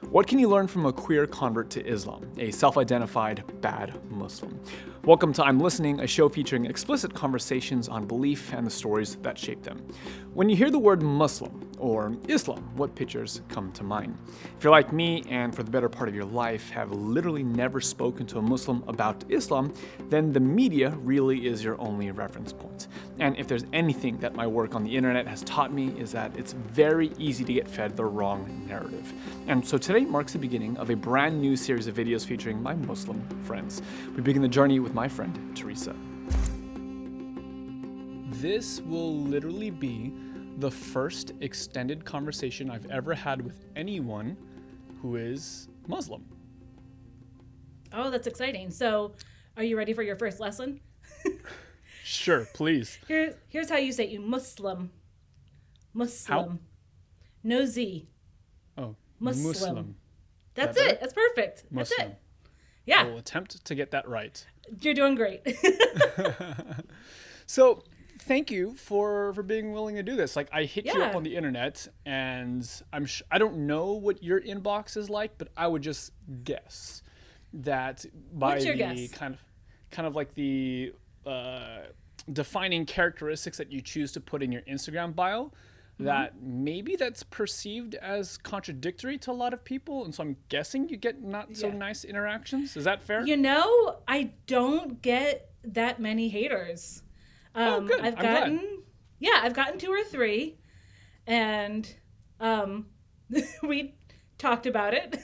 What can you learn from a queer convert to Islam, a self-identified bad Muslim? Welcome to I'm Listening, a show featuring explicit conversations on belief and the stories that shape them. When you hear the word Muslim or Islam, what pictures come to mind? If you're like me and for the better part of your life have literally never spoken to a Muslim about Islam, then the media really is your only reference point. And if there's anything that my work on the internet has taught me is that it's very easy to get fed the wrong narrative. And so today marks the beginning of a brand new series of videos featuring my Muslim friends. We begin the journey with my friend, Teresa. This will literally be the first extended conversation I've ever had with anyone who is Muslim. Oh, that's exciting. So, are you ready for your first lesson? Sure, please. Here's how you say it. Muslim. Muslim. How? No Z. Oh, Muslim. That's That it. That's perfect. Muslim. That's it. Yeah. I will attempt to get that right. You're doing great. So, thank you for being willing to do this. Like, I hit you up Yeah. on the internet, and I don't know what your inbox is like, but I would just guess that by What's your the guess? kind of like the defining characteristics that you choose to put in your Instagram bio, that maybe that's perceived as contradictory to a lot of people, and so I'm guessing you get not so Yeah. nice interactions. Is that fair? You know, I don't get that many haters. Good. I've I'm gotten, glad. I've gotten 2 or 3, and we talked about it.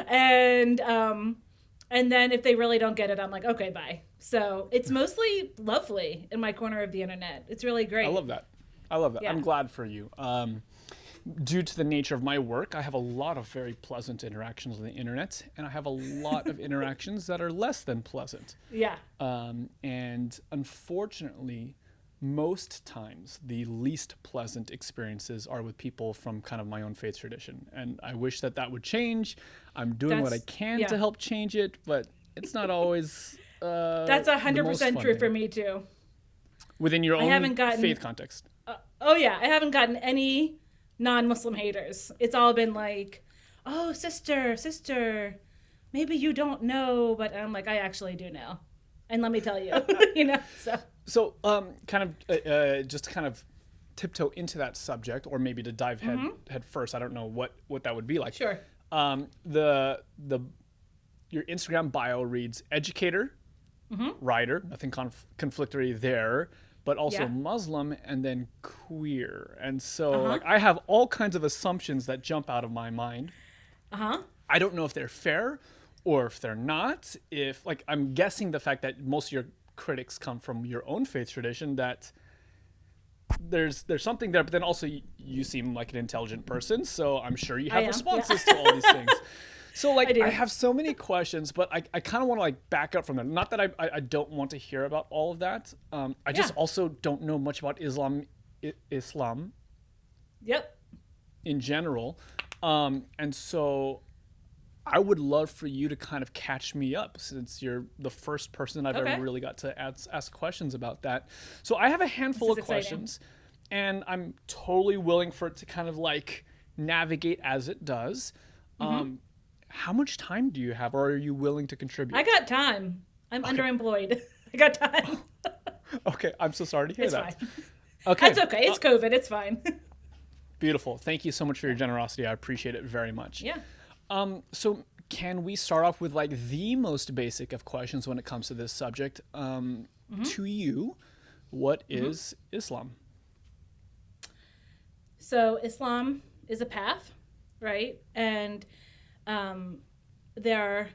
And then if they really don't get it, I'm like, okay, bye. So it's mostly lovely in my corner of the internet. It's really great. I love that. Yeah. I'm glad for you. Due to the nature of my work, I have a lot of very pleasant interactions on the internet, and I have a lot of interactions that are less than pleasant. Yeah. And unfortunately, most times the least pleasant experiences are with people from kind of my own faith tradition. And I wish that would change. I'm doing what I can to help change it, but it's not always That's 100% true for me too. within your own faith context. I haven't gotten any non-Muslim haters. It's all been like, oh, sister, maybe you don't know, but I'm like, I actually do know. And let me tell you, So, kind of just to kind of tiptoe into that subject, or maybe to dive head first. I don't know what that would be like. Sure. Your Instagram bio reads educator, writer, nothing conflictory there, but also Muslim and then queer. And so like I have all kinds of assumptions that jump out of my mind. I don't know if they're fair or if they're not. If like I'm guessing the fact that most of your critics come from your own faith tradition, that there's something there, but then also you seem like an intelligent person, so I'm sure you have responses to all these things. So like I have so many questions, but I kind of want to like back up from them. Not that I don't want to hear about all of that. I just also don't know much about Islam Yep. in general. And so I would love for you to kind of catch me up, since you're the first person I've ever really got to ask questions about that. So I have a handful of questions, and I'm totally willing for it to kind of like navigate as it does. How much time do you have, or are you willing to contribute? I got time. I'm underemployed. I got time. Okay, I'm so sorry to hear that. It's fine. Okay. That's okay. It's COVID. It's fine. Beautiful. Thank you so much for your generosity. I appreciate it very much. Yeah. So can we start off with like the most basic of questions when it comes to this subject? To you, what is Islam? So Islam is a path, right? And there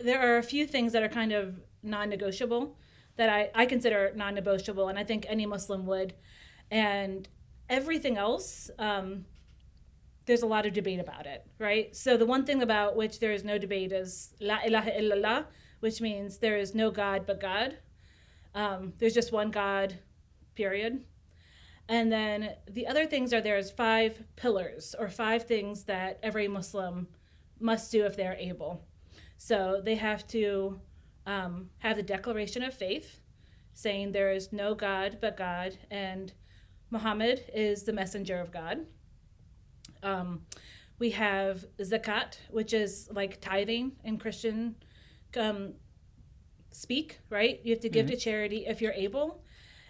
are a few things that are kind of non-negotiable that I consider non-negotiable, and I think any Muslim would. And everything else, there's a lot of debate about it, right? So the one thing about which there is no debate is La ilaha illallah, which means there is no God but God. There's just one God, period. And then the other things are there's 5 pillars or 5 things that every Muslim must do if they're able. So they have to have the declaration of faith, saying there is no God but God, and Mohammed is the messenger of God. We have zakat, which is like tithing in Christian speak, right? You have to give to charity if you're able.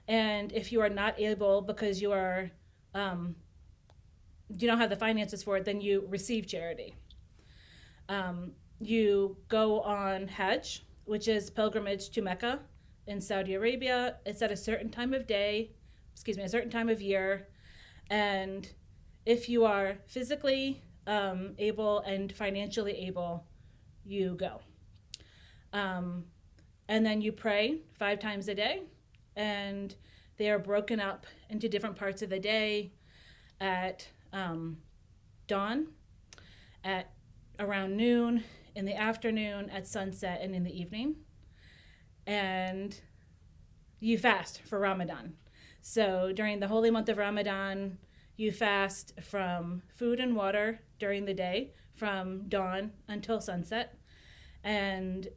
And if you are not able because you are, you don't have the finances for it, then you receive charity. You go on Hajj, which is pilgrimage to Mecca in Saudi Arabia. It's at a certain time of day, a certain time of year. And if you are physically able and financially able, you go. And then you pray 5 times a day. And they are broken up into different parts of the day at dawn, at around noon, in the afternoon, at sunset, and in the evening. And you fast for Ramadan. So during the holy month of Ramadan, you fast from food and water during the day, from dawn until sunset. And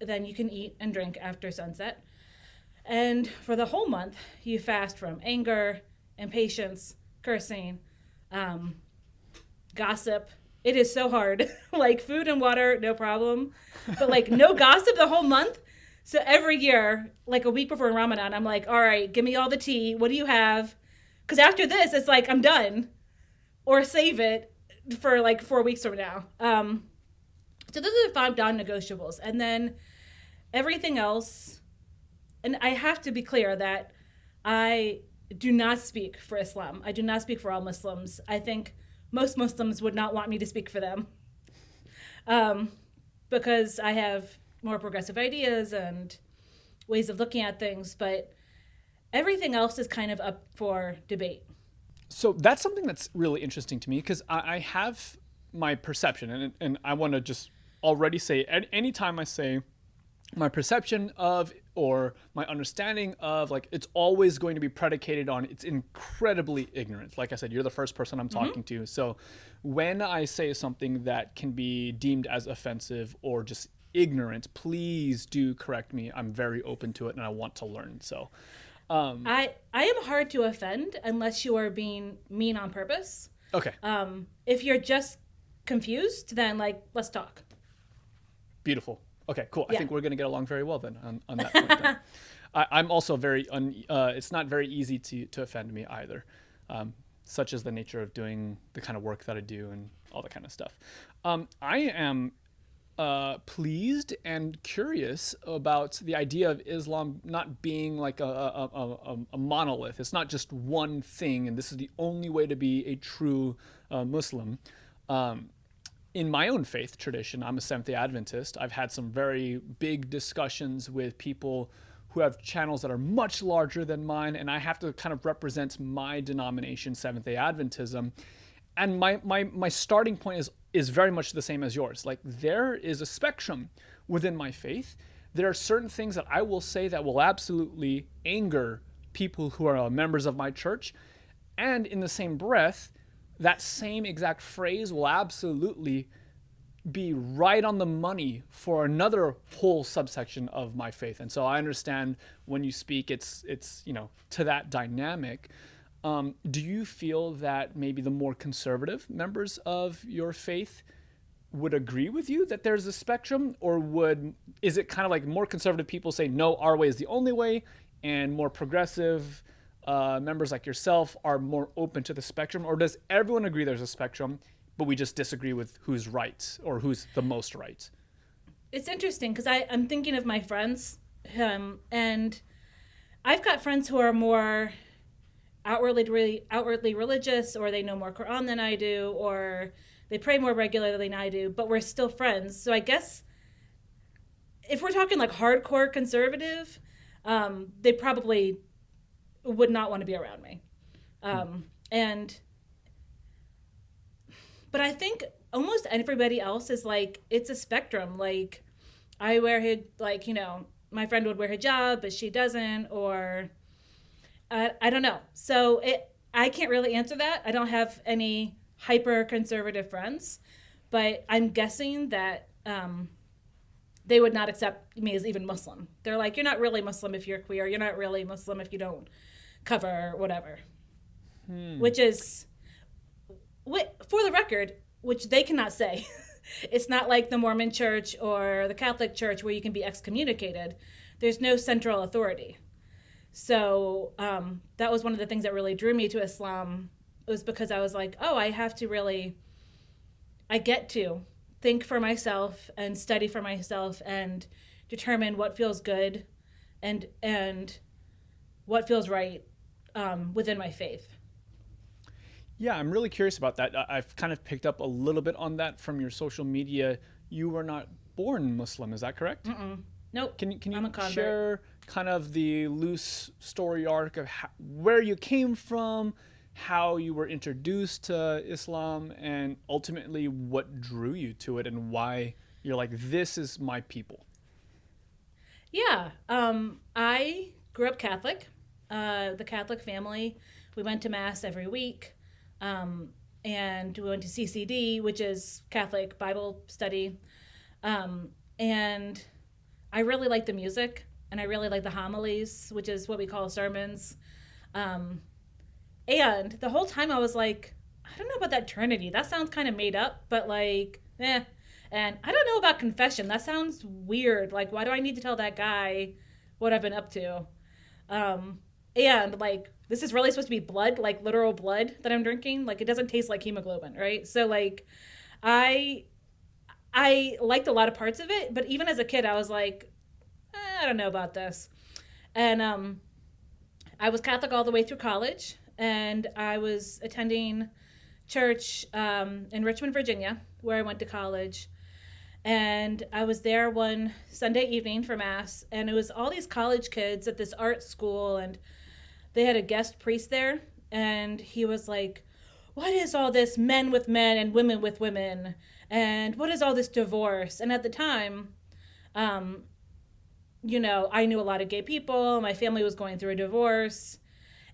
then you can eat and drink after sunset. And for the whole month, you fast from anger, impatience, cursing, gossip. It is so hard. Like food and water, no problem. But like no gossip the whole month. So every year, like a week before Ramadan, I'm like, all right, give me all the tea. What do you have? Because after this, it's like, I'm done. Or save it for like 4 weeks from now. So those are the 5 non-negotiables. And then everything else, and I have to be clear that I do not speak for Islam. I do not speak for all Muslims. I think most Muslims would not want me to speak for them, because I have more progressive ideas and ways of looking at things, but everything else is kind of up for debate. So that's something that's really interesting to me, because I have my perception, and I want to just already say, anytime I say my perception of or my understanding of, like, it's always going to be predicated on it's incredibly ignorant. Like I said, you're the first person I'm talking to. So when I say something that can be deemed as offensive or just ignorant, please do correct me. I'm very open to it and I want to learn. So I am hard to offend unless you are being mean on purpose. Okay. If you're just confused, then like, let's talk. Beautiful. Okay, cool. Yeah. I think we're going to get along very well then on that point. Then. I'm also very, it's not very easy to offend me either, such as the nature of doing the kind of work that I do and all that kind of stuff. I am pleased and curious about the idea of Islam not being like a monolith. It's not just one thing, and this is the only way to be a true Muslim. In my own faith tradition, I'm a Seventh-day Adventist. I've had some very big discussions with people who have channels that are much larger than mine, and I have to kind of represent my denomination, Seventh-day Adventism. And my starting point is very much the same as yours. Like, there is a spectrum within my faith. There are certain things that I will say that will absolutely anger people who are members of my church, and in the same breath, that same exact phrase will absolutely be right on the money for another whole subsection of my faith. And so I understand when you speak, it's to that dynamic. Do you feel that maybe the more conservative members of your faith would agree with you that there's a spectrum, or is it kind of like more conservative people say, no, our way is the only way, and more progressive members like yourself are more open to the spectrum? Or does everyone agree there's a spectrum, but we just disagree with who's right or who's the most right? It's interesting because I'm thinking of my friends, and I've got friends who are more outwardly religious, or they know more Quran than I do, or they pray more regularly than I do, but we're still friends. So I guess if we're talking like hardcore conservative, they probably would not want to be around me. But I think almost everybody else is like, it's a spectrum. Like, I wear my friend would wear hijab, but she doesn't, or I don't know. So I can't really answer that. I don't have any hyper conservative friends, but I'm guessing that they would not accept me as even Muslim. They're like, you're not really Muslim if you're queer. You're not really Muslim if you don't cover whatever. Which is, for the record, which they cannot say. It's not like the Mormon church or the Catholic church where you can be excommunicated. There's no central authority. So that was one of the things that really drew me to Islam. It was because I was like, oh, I get to think for myself and study for myself and determine what feels good and what feels right within my faith. Yeah, I'm really curious about that. I've kind of picked up a little bit on that from your social media. You were not born Muslim, is that correct? Nope. Can I'm a you convert. share kind of the loose story arc of where you came from, how you were introduced to Islam, and ultimately what drew you to it and why you're like, this is my people? Yeah. I grew up Catholic, the Catholic family. We went to Mass every week. And we went to CCD, which is Catholic Bible study. And I really like the music, and I really like the homilies, which is what we call sermons. And the whole time I was like, I don't know about that Trinity. That sounds kind of made up, but like, eh. And I don't know about confession. That sounds weird. Like, why do I need to tell that guy what I've been up to? And like, this is really supposed to be blood, like literal blood that I'm drinking. Like, it doesn't taste like hemoglobin, right? So like, I liked a lot of parts of it, but even as a kid, I was like, I don't know about this. And I was Catholic all the way through college, and I was attending church in Richmond, Virginia, where I went to college. And I was there one Sunday evening for Mass, and it was all these college kids at this art school, and they had a guest priest there, and he was like, what is all this men with men and women with women? And what is all this divorce? And at the time, I knew a lot of gay people. My family was going through a divorce,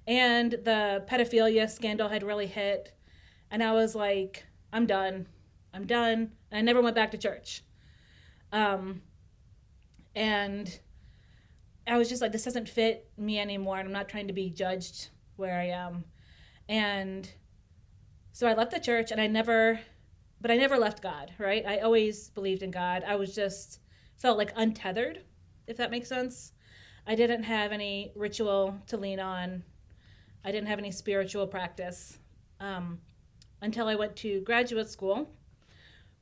and the pedophilia scandal had really hit. And I was like, I'm done. And I never went back to church. And I was just like, this doesn't fit me anymore, and I'm not trying to be judged where I am. And so I left the church, and I never left God, right? I always believed in God. I was just felt like untethered, if that makes sense. I didn't have any ritual to lean on. I didn't have any spiritual practice until I went to graduate school,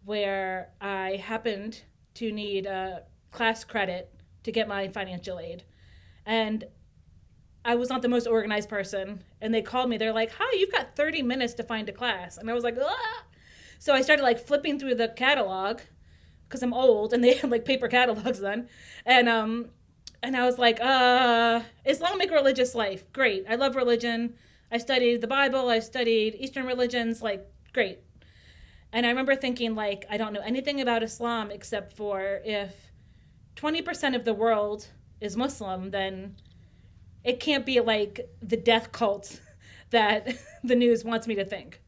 where I happened to need a class credit to get my financial aid. And I was not the most organized person. And they called me. They're like, hi, you've got 30 minutes to find a class. And I was like, ah. So I started like flipping through the catalog because I'm old and they had like paper catalogs then. And I was like, Islamic religious life. Great. I love religion. I studied the Bible. I studied Eastern religions. Like, great. And I remember thinking, like, I don't know anything about Islam except for if 20% of the world is Muslim, then it can't be like the death cult that the news wants me to think.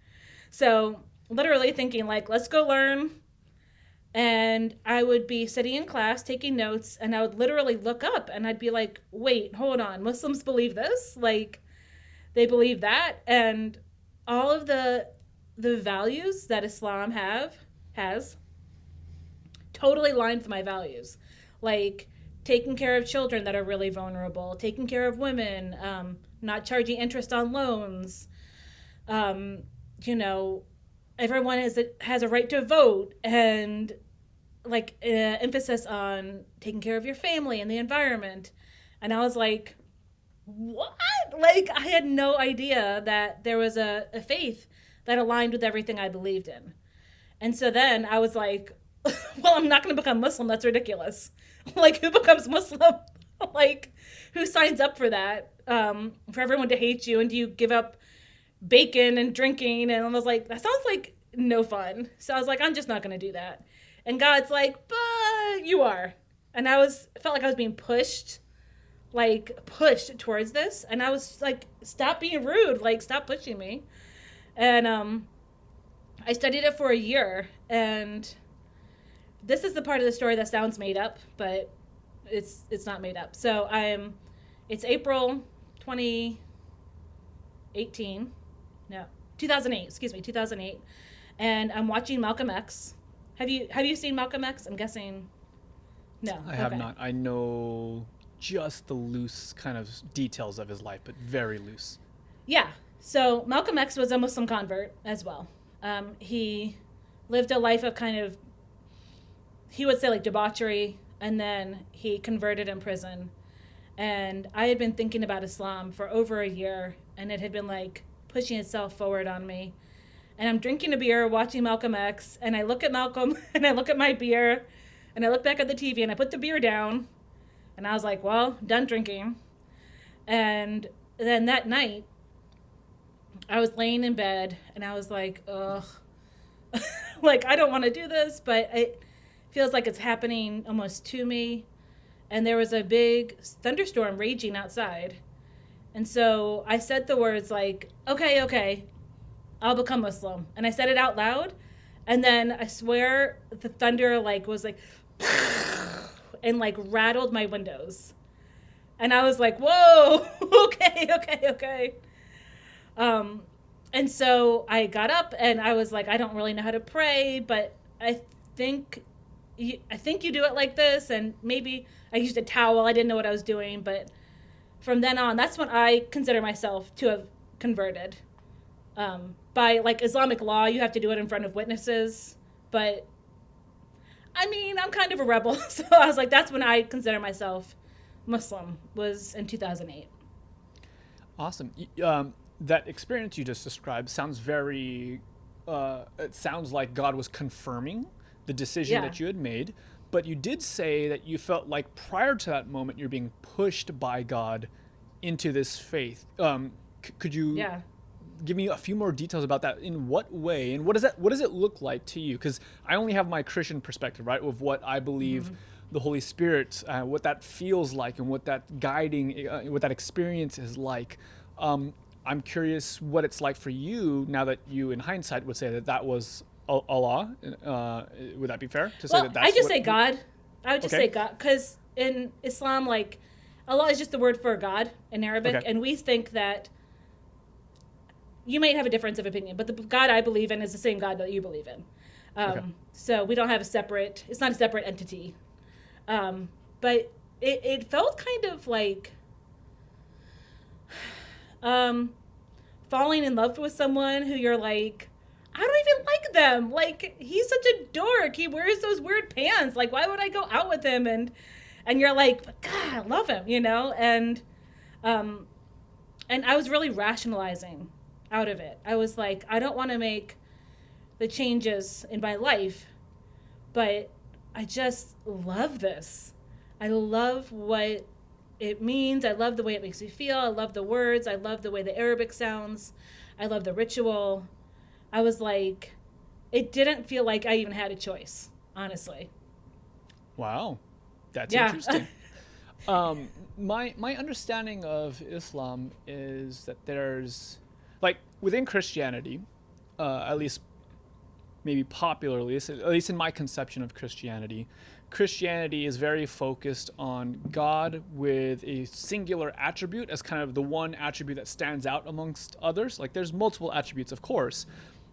So literally thinking like, let's go learn. And I would be sitting in class taking notes, and I would literally look up and I'd be like, wait, hold on. Muslims believe this? Like, they believe that? And all of the values that Islam has totally aligned with my values. Like taking care of children that are really vulnerable, taking care of women, not charging interest on loans. Everyone has a right to vote, and like emphasis on taking care of your family and the environment. And I was like, what? Like, I had no idea that there was a faith that aligned with everything I believed in. And so then I was like, well, I'm not going to become Muslim. That's ridiculous. Like, who becomes Muslim? Like, who signs up for that? For everyone to hate you, and do you give up bacon and drinking? And I was like, that sounds like no fun. So I was like, I'm just not going to do that. And God's like, but you are. And felt like I was being pushed towards this. And I was like, stop being rude. Like, stop pushing me. And I studied it for a year, and this is the part of the story that sounds made up, but it's not made up. So it's April 2008, and I'm watching Malcolm X. Have you seen Malcolm X? I'm guessing no. I have not. I know just the loose kind of details of his life, but very loose. Yeah. So Malcolm X was a Muslim convert as well. He lived a life of kind of, he would say like debauchery, and then he converted in prison. And I had been thinking about Islam for over a year, and it had been like pushing itself forward on me. And I'm drinking a beer, watching Malcolm X, and I look at Malcolm, and I look at my beer, and I look back at the TV, and I put the beer down, and I was like, well, done drinking. And then that night, I was laying in bed, and I was like, ugh, like, I don't want to do this, but it feels like it's happening almost to me. And there was a big thunderstorm raging outside. And so I said the words like, okay, I'll become Muslim. And I said it out loud. And then I swear the thunder like was like, and like rattled my windows. And I was like, whoa, okay. And so I got up and I was like, I don't really know how to pray, but I think you do it like this. And maybe I used a towel. I didn't know what I was doing. But from then on, that's when I consider myself to have converted. By like Islamic law, you have to do it in front of witnesses. But I mean, I'm kind of a rebel. So I was like, that's when I consider myself Muslim, was in 2008. Awesome. That experience you just described sounds very, it sounds like God was confirming the decision that you had made. But you did say that you felt like prior to that moment, you're being pushed by God into this faith. Could you give me a few more details about that? In what way? And what does it look like to you? Because I only have my Christian perspective, right? Of what I believe the Holy Spirit, what that feels like and what that guiding, what that experience is like. I'm curious what it's like for you now that you, in hindsight, would say that was Allah. Would that be fair to say that? I just say God. I would just say God, because in Islam, like, Allah is just the word for God in Arabic, and we think that you might have a difference of opinion, but the God I believe in is the same God that you believe in. So we don't have it's not a separate entity. But it felt kind of like falling in love with someone who you're like, I don't even like them. Like, he's such a dork. He wears those weird pants. Like, why would I go out with him? And you're like, but God, I love him, you know? And I was really rationalizing out of it. I was like, I don't want to make the changes in my life, but I just love this. I love what it means. I love the way it makes me feel. I love the words. I love the way the Arabic sounds. I love the ritual. I was like, it didn't feel like I even had a choice, honestly. Wow. That's interesting. My understanding of Islam is that there's, like, within Christianity, at least maybe popularly, at least in my conception of Christianity is very focused on God with a singular attribute as kind of the one attribute that stands out amongst others. Like, there's multiple attributes, of course,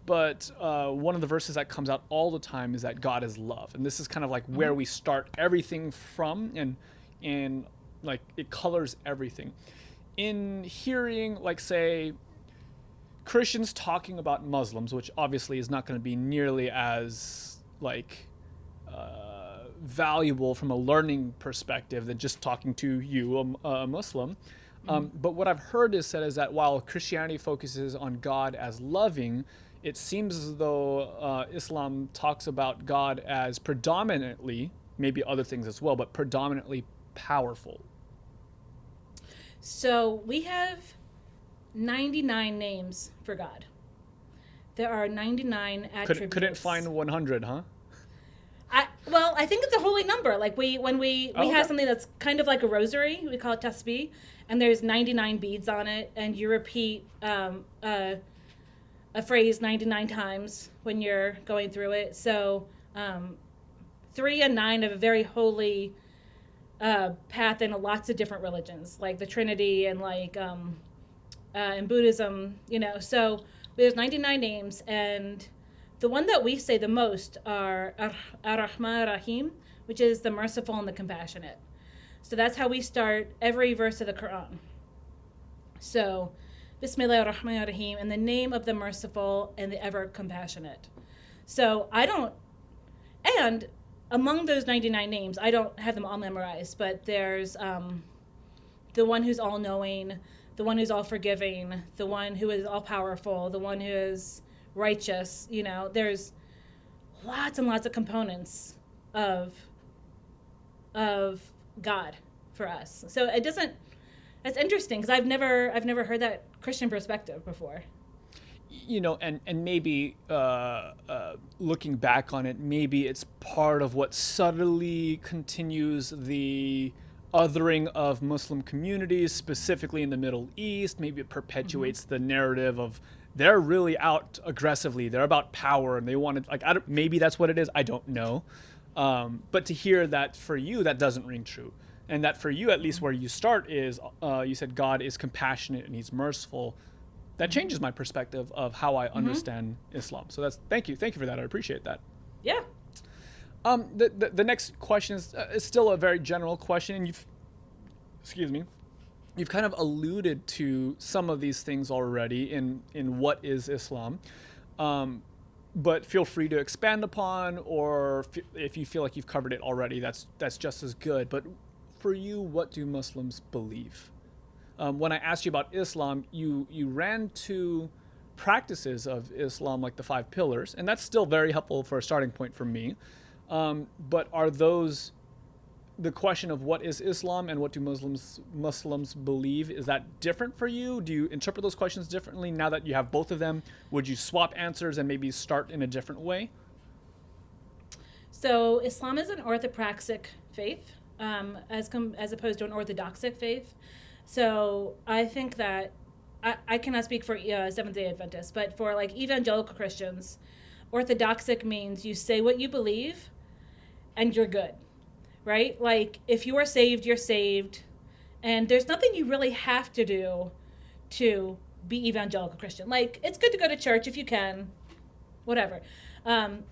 but one of the verses that comes out all the time is that God is love. And this is kind of like where we start everything from, and like it colors everything. In hearing, like, say, Christians talking about Muslims, which obviously is not going to be nearly as like valuable from a learning perspective than just talking to you, a Muslim. But what I've heard is said is that while Christianity focuses on God as loving, it seems as though Islam talks about God as predominantly, maybe other things as well, but predominantly powerful. So we have 99 names for God. There are 99 attributes. Couldn't find 100, huh? I think it's a holy number. Like when we have something that's kind of like a rosary, we call it tasbih, and there's 99 beads on it, and you repeat a phrase 99 times when you're going through it. So 3 and 9 have a very holy path in lots of different religions, like the Trinity and like in Buddhism, you know. So there's 99 names, and The one that we say the most are Ar-Rahman Rahim, which is the merciful and the compassionate. So that's how we start every verse of the Quran. So, Bismillah ar-Rahman ar-Rahim, in the name of the merciful and the ever compassionate. So and among those 99 names, I don't have them all memorized, but there's the one who's all knowing, the one who's all forgiving, the one who is all powerful, the one who is righteous. There's lots and lots of components of God for us. So that's interesting because I've never heard that Christian perspective before. And maybe looking back on it, maybe it's part of what subtly continues the othering of Muslim communities, specifically in the Middle East. Maybe it perpetuates the narrative of they're really out aggressively. They're about power, and they want to maybe that's what it is. I don't know. But to hear that for you, that doesn't ring true. And that for you, at least where you start is, you said God is compassionate and he's merciful. That changes my perspective of how I understand Islam. So thank you for that. I appreciate that. Yeah. The next question is still a very general question, and you've kind of alluded to some of these things already in what is Islam, but feel free to expand upon, or if you feel like you've covered it already, that's just as good. But for you, what do Muslims believe? When I asked you about Islam, you ran to practices of Islam like the 5 pillars, and that's still very helpful for a starting point for me. But are those the question of what is Islam and what do Muslims believe? Is that different for you? Do you interpret those questions differently now that you have both of them? Would you swap answers and maybe start in a different way? So Islam is an orthopraxic faith, as opposed to an orthodoxic faith. So I think that I cannot speak for Seventh-day Adventists, but for like evangelical Christians, orthodoxic means you say what you believe and you're good, right? Like if you are saved, you're saved, and there's nothing you really have to do to be evangelical Christian. Like it's good to go to church if you can, whatever.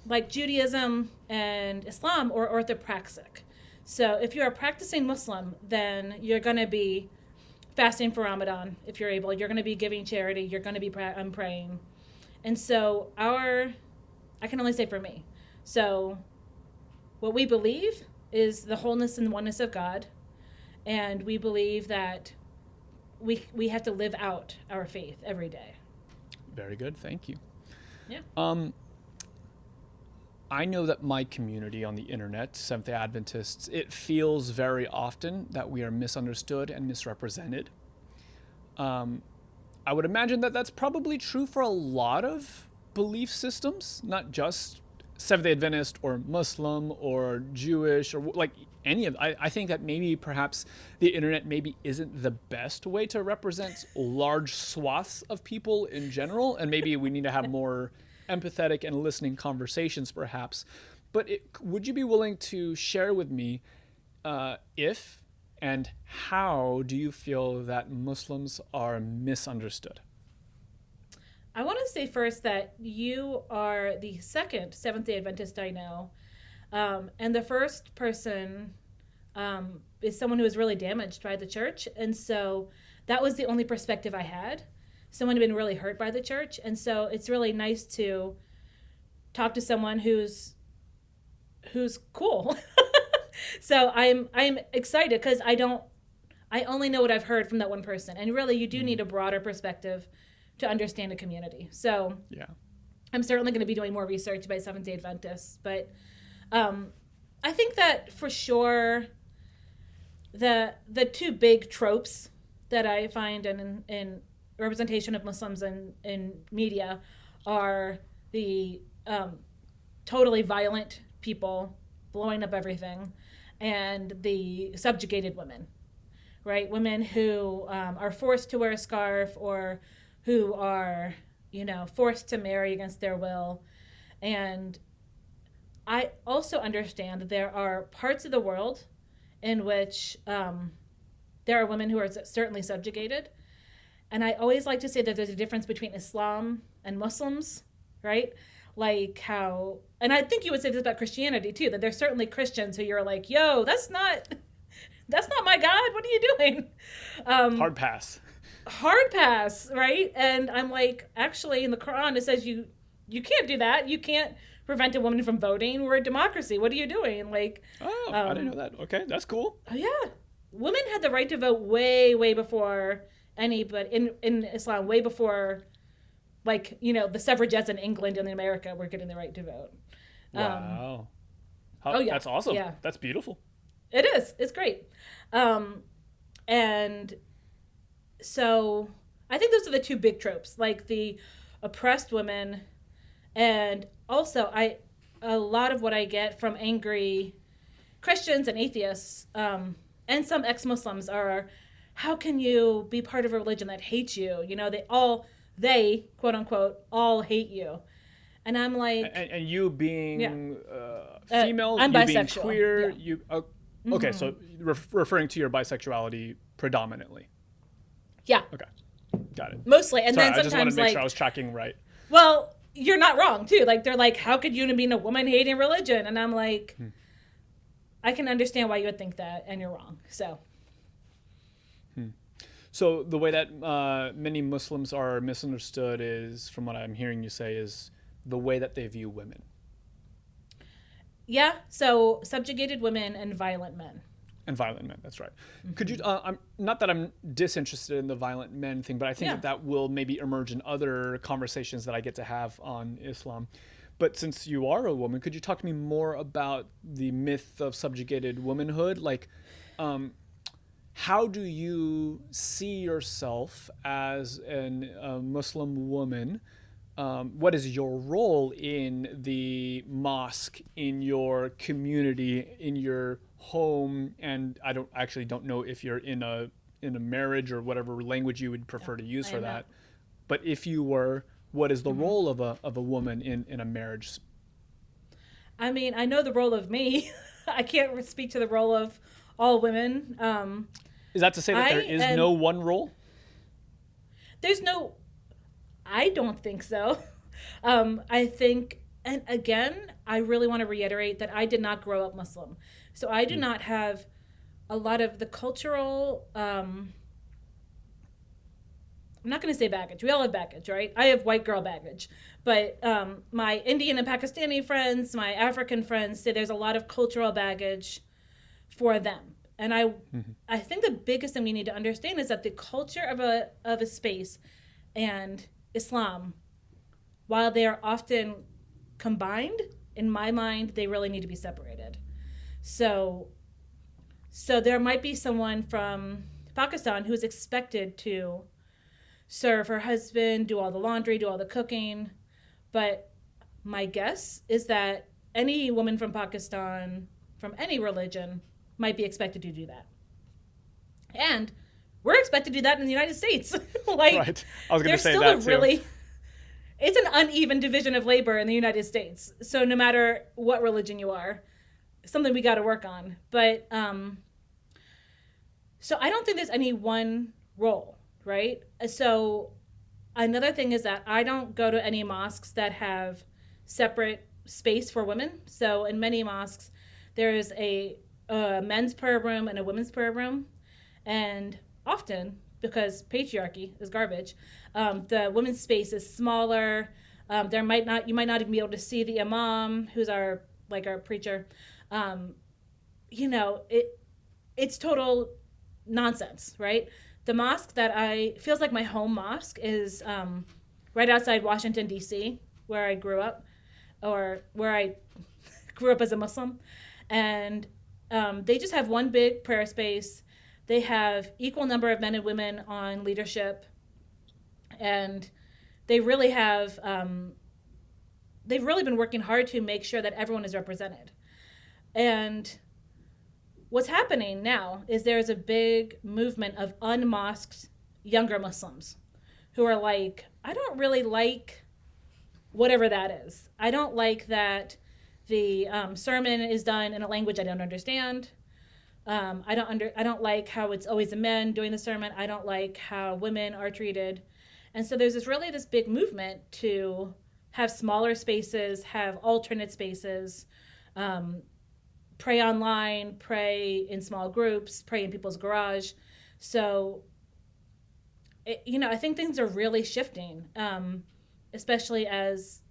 Like Judaism and Islam are orthopraxic. So if you're a practicing Muslim, then you're going to be fasting for Ramadan if you're able. You're going to be giving charity. You're going to be praying. And so I can only say for me. So what we believe is the wholeness and oneness of God. And we believe that we have to live out our faith every day. Very good. Thank you. Yeah. I know that my community on the internet, Seventh-day Adventists, it feels very often that we are misunderstood and misrepresented. I would imagine that that's probably true for a lot of belief systems, not just Seventh-day Adventist or Muslim or Jewish or like any of. I think that maybe perhaps the internet maybe isn't the best way to represent large swaths of people in general, and maybe we need to have more empathetic and listening conversations perhaps. But would you be willing to share with me if and how do you feel that Muslims are misunderstood? I want to say first that you are the second Seventh-day Adventist I know. And the first person is someone who was really damaged by the church. And so that was the only perspective I had. Someone had been really hurt by the church. And so it's really nice to talk to someone who's cool. So I'm excited because I only know what I've heard from that one person. And really you do need a broader perspective to understand a community. So yeah, I'm certainly going to be doing more research by Seventh-day Adventists. But I think that for sure the two big tropes that I find in representation of Muslims in media are the totally violent people blowing up everything and the subjugated women, right? Women who are forced to wear a scarf or who are, forced to marry against their will. And I also understand that there are parts of the world in which there are women who are certainly subjugated. And I always like to say that there's a difference between Islam and Muslims, right? like how, and I think you would say this about Christianity too, that there's certainly Christians who you're like, yo, that's not my God. What are you doing? Hard pass. Hard pass, right? And I'm like, actually, in the Quran, it says you can't do that. You can't prevent a woman from voting. We're a democracy. What are you doing? Like, oh, I didn't know that. Okay, that's cool. Oh yeah, women had the right to vote way, way before but in Islam, way before, like, the suffragettes in England and in America were getting the right to vote. Wow. Yeah, that's awesome. Yeah, that's beautiful. It is. It's great. And so I think those are the two big tropes, like the oppressed women, and also a lot of what I get from angry Christians and atheists, and some ex-Muslims are, how can you be part of a religion that hates you? They quote unquote all hate you, and I'm like, and you being female, I'm you bisexual. Being queer, yeah. you okay? So referring to your bisexuality predominantly. Yeah. Okay, got it. Mostly, and Sorry, then I just wanted sometimes to make sure I was tracking right. Well, you're not wrong too. Like they're like, how could you be in a woman hating religion? And I'm like, I can understand why you would think that, and you're wrong. So the way that many Muslims are misunderstood is, from what I'm hearing you say, is the way that they view women. Yeah. So subjugated women and violent men. And violent men, that's right. Mm-hmm. Could you, I'm not that I'm disinterested in the violent men thing, but I think that will maybe emerge in other conversations that I get to have on Islam. But since you are a woman, could you talk to me more about the myth of subjugated womanhood? Like, how do you see yourself as a Muslim woman? What is your role in the mosque, in your community, in your home? And I don't know if you're in a marriage or whatever language you would prefer to use for that. But if you were, what is the role of a woman in a marriage? I mean, I know the role of me. I can't speak to the role of all women. Is that to say that there is no one role? There's no, I don't think so. I think, and again, I really want to reiterate that I did not grow up Muslim. So I do not have a lot of the cultural, I'm not going to say baggage. We all have baggage, right? I have white girl baggage. But my Indian and Pakistani friends, my African friends say there's a lot of cultural baggage for them. And I think the biggest thing we need to understand is that the culture of a space and Islam, while they are often combined, in my mind, they really need to be separated. So there might be someone from Pakistan who is expected to serve her husband, do all the laundry, do all the cooking. But my guess is that any woman from Pakistan, from any religion, might be expected to do that. And we're expected to do that in the United States. Right. I was going to say that too. It's an uneven division of labor in the United States. So no matter what religion you are, something we got to work on. But so I don't think there's any one role, right? So another thing is that I don't go to any mosques that have separate space for women. So in many mosques, there is a men's prayer room and a women's prayer room. And often, because patriarchy is garbage, the women's space is smaller. You might not even be able to see the imam, who's our preacher. It's total nonsense, right? The mosque that feels like my home mosque is right outside Washington, D.C., where I grew up, or where I grew up as a Muslim. And they just have one big prayer space. They have equal number of men and women on leadership. And they really have, they've really been working hard to make sure that everyone is represented. And what's happening now is there's a big movement of unmosqued younger Muslims who are like, I don't really like whatever that is. I don't like that the sermon is done in a language I don't understand. I don't like how it's always the men doing the sermon. I don't like how women are treated. And so there's this big movement to have smaller spaces, have alternate spaces, pray online, pray in small groups, pray in people's garage. So, I think things are really shifting, especially as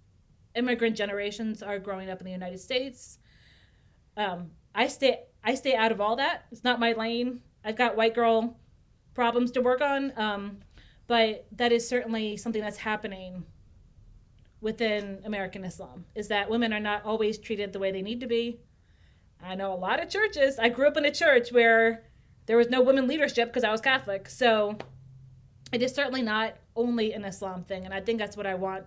immigrant generations are growing up in the United States. I stay out of all that. It's not my lane. I've got white girl problems to work on, but that is certainly something that's happening within American Islam, is that women are not always treated the way they need to be. I know a lot of churches. I grew up in a church where there was no women leadership because I was Catholic. So it is certainly not only an Islam thing. And I think that's what I want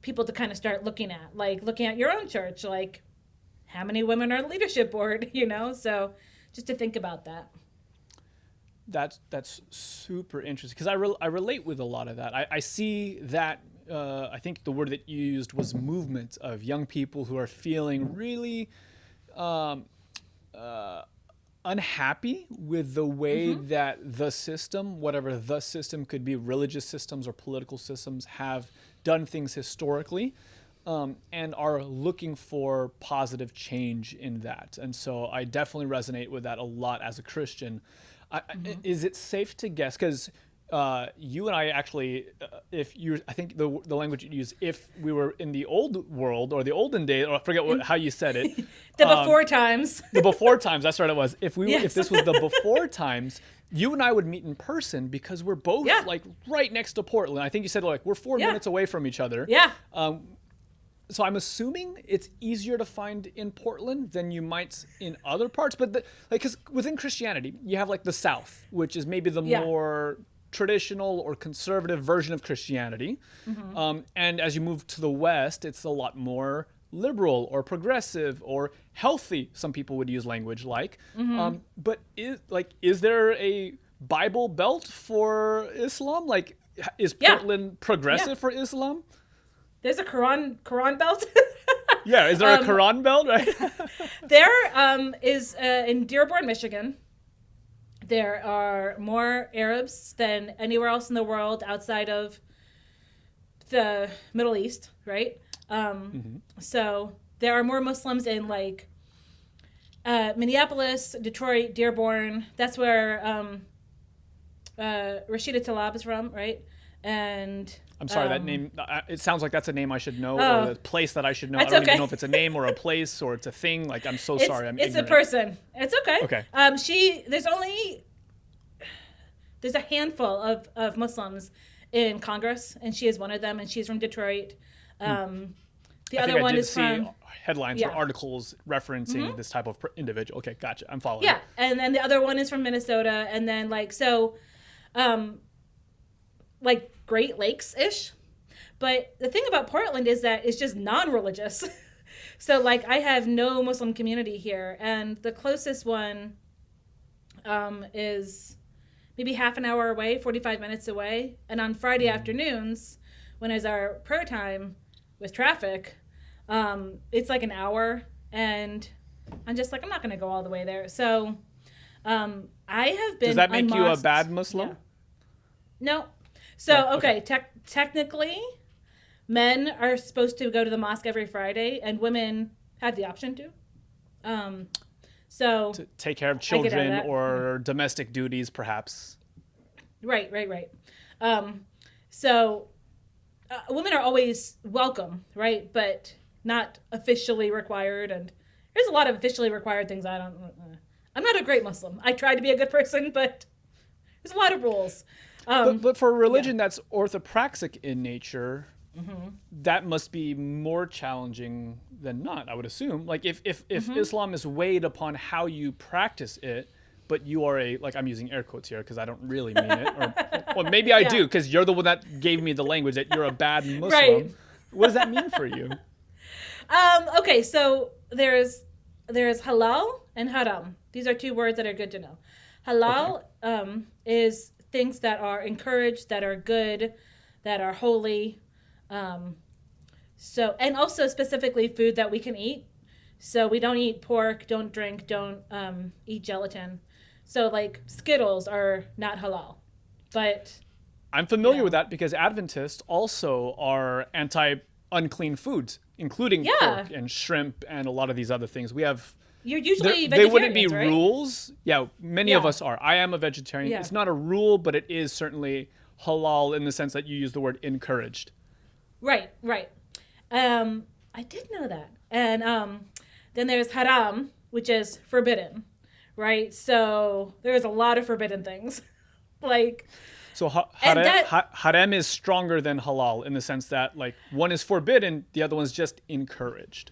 people to kind of start looking at, like looking at your own church, like how many women are on the leadership board, So just to think about that. That's super interesting, because I relate with a lot of that. I see that. I think the word that you used was movement, of young people who are feeling really unhappy with the way that the system, whatever the system could be, religious systems or political systems, have done things historically, and are looking for positive change in that. And so I definitely resonate with that a lot as a Christian. Is it safe to guess, because you and I actually, I think the language you use, if we were in the old world or the olden days, or I forget how you said it. The before times. The before times, that's what it was. If this was the before times, you and I would meet in person, because we're both like right next to Portland. I think you said like we're 4 minutes away from each other. Yeah. So I'm assuming it's easier to find in Portland than you might in other parts. But because within Christianity, you have like the South, which is maybe the more traditional or conservative version of Christianity. And as you move to the West, it's a lot more liberal or progressive or healthy. Some people would use language like. But is there a Bible Belt for Islam? Like, is Portland progressive for Islam? There's a Quran belt. Yeah, is there a Quran belt? Right. There is in Dearborn, Michigan. There are more Arabs than anywhere else in the world outside of the Middle East, right? So there are more Muslims in like Minneapolis, Detroit, Dearborn. That's where Rashida Tlaib is from, right? And I'm sorry, that name, it sounds like that's a name I should know, or a place that I should know. I don't even know if it's a name or a place or it's a thing. Like, I'm so sorry. I'm ignorant. It's a person. It's okay. Okay. There's a handful of Muslims in Congress, and she is one of them, and she's from Detroit. The other one is from headlines or articles referencing this type of individual. Okay, gotcha. I'm following. Yeah, and then the other one is from Minnesota, and then like Great Lakes-ish. But the thing about Portland is that it's just non-religious. So like I have no Muslim community here, and the closest one is maybe half an hour away, 45 minutes away. And on Friday afternoons, when it's our prayer time with traffic, it's like an hour, and I'm just like, I'm not going to go all the way there. So I have been. Does that make you a bad Muslim? Yeah. No. So, okay. Technically, men are supposed to go to the mosque every Friday, and women have the option to. So to take care of children or domestic duties, perhaps. Right. So women are always welcome, right? But not officially required. And there's a lot of officially required things I'm not a great Muslim. I try to be a good person, but there's a lot of rules. But for a religion that's orthopraxic in nature, that must be more challenging than not, I would assume. Like if Islam is weighed upon how you practice it, but you are I'm using air quotes here because I don't really mean it. Or maybe I do, because you're the one that gave me the language that you're a bad Muslim. Right. What does that mean for you? Okay, so there's halal and haram. These are two words that are good to know. Halal is things that are encouraged, that are good, that are holy. So, and also specifically food that we can eat. So we don't eat pork, don't drink, don't eat gelatin. So like Skittles are not halal, but I'm familiar with that because Adventists also are unclean foods, including Yeah. pork and shrimp and a lot of these other things. We have You're usually they wouldn't be vegetarians, right? rules. Yeah, many of Yeah. us are. I am a vegetarian. Yeah. It's not a rule, but it is certainly halal in the sense that you use the word encouraged. Right, right. I did know that. And then there's haram, which is forbidden, right? So there's a lot of forbidden things. Like, So And that- harem is stronger than halal in the sense that like one is forbidden, the other one's just encouraged.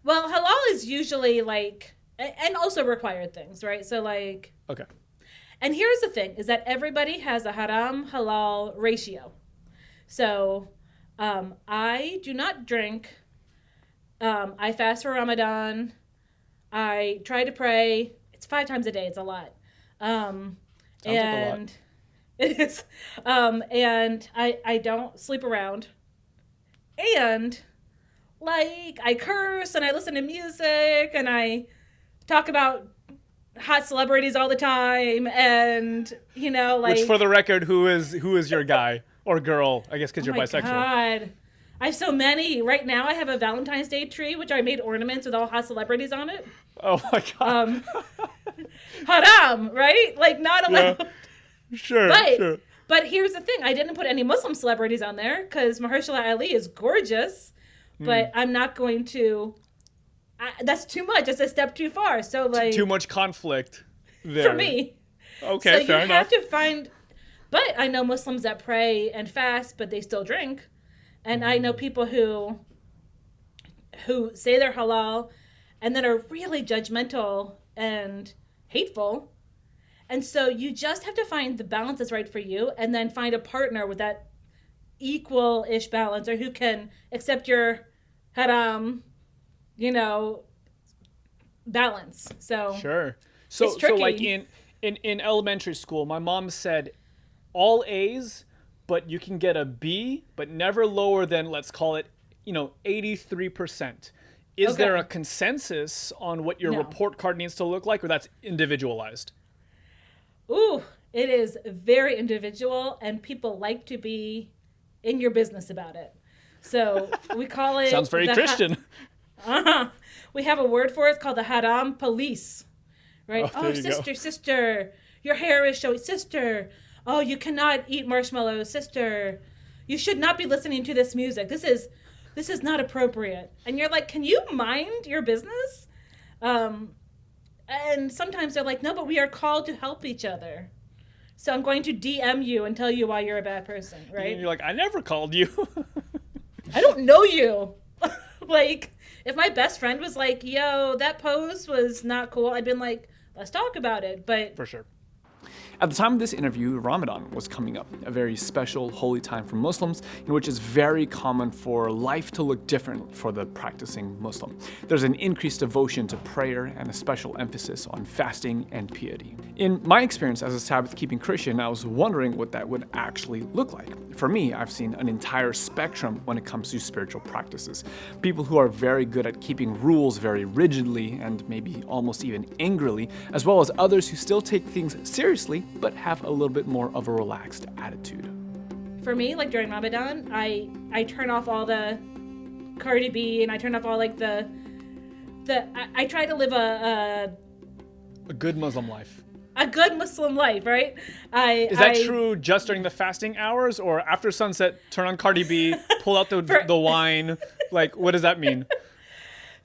well, halal is usually like, and also required things, right? So like, Okay. and here's the thing is that everybody has a haram halal ratio. So I do not drink. I fast for Ramadan. I try to pray. It's 5 times a day. It's a lot. Sounds like a lot. It is. And I don't sleep around. And like I curse and I listen to music and I talk about hot celebrities all the time and like Which for the record, who is your guy or girl? I guess because you're my bisexual. God. I have so many. Right now I have a Valentine's Day tree which I made ornaments with all hot celebrities on it. Oh my god. Haram, right? Like not allowed. Yeah. Sure. But Sure. but here's the thing: I didn't put any Muslim celebrities on there because Mahershala Ali is gorgeous, but I'm not going to. That's too much. That's a step too far. So like Too much conflict there. for me. Okay, So fair you enough. have to find. But I know Muslims that pray and fast, but they still drink, and I know people who say they're halal, and then are really judgmental and hateful. And so you just have to find the balance that's right for you and then find a partner with that equal-ish balance or who can accept your haram, balance. So Sure. So It's tricky. like in elementary school, my mom said all A's, but you can get a B, but never lower than let's call it, 83%. Is there Okay. a consensus on what your No. report card needs to look like, or that's individualized? Ooh, it is very individual and people like to be in your business about it. So we call it Sounds very the Christian. We have a word for it. It's called the haram police. Right? Oh, there you go. Sister, your hair is showing. Sister, oh, you cannot eat marshmallows. Sister, you should not be listening to this music. This is not appropriate. And you're like, can you mind your business? And sometimes they're like, no, but we are called to help each other. So I'm going to DM you and tell you why you're a bad person, right? And you're like, I never called you. I don't know you. Like, if my best friend was like, yo, that pose was not cool, I'd been like, let's talk about it. But For sure. At the time of this interview, Ramadan was coming up, a very special holy time for Muslims, in which it's very common for life to look different for the practicing Muslim. There's an increased devotion to prayer and a special emphasis on fasting and piety. In my experience as a Sabbath-keeping Christian, I was wondering what that would actually look like. For me, I've seen an entire spectrum when it comes to spiritual practices. People who are very good at keeping rules very rigidly and maybe almost even angrily, as well as others who still take things seriously but have a little bit more of a relaxed attitude. for me, like during Ramadan, I turn off all the Cardi B and I turn off all like I try to live a good Muslim life. good Muslim life, right? Is that true just during the fasting hours, or after sunset, turn on Cardi B, pull out the wine? Like, what does that mean?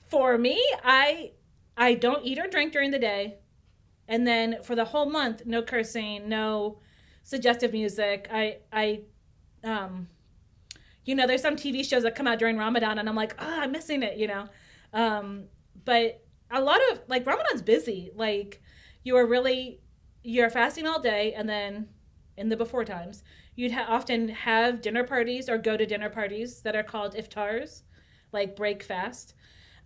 For me, I don't eat or drink during the day. And then for the whole month, no cursing, no suggestive music. There's some TV shows that come out during Ramadan and I'm like, I'm missing it, But a lot of, like, Ramadan's busy. Like, you're fasting all day, and then in the before times, you'd often have dinner parties or go to dinner parties that are called iftars, like break fast.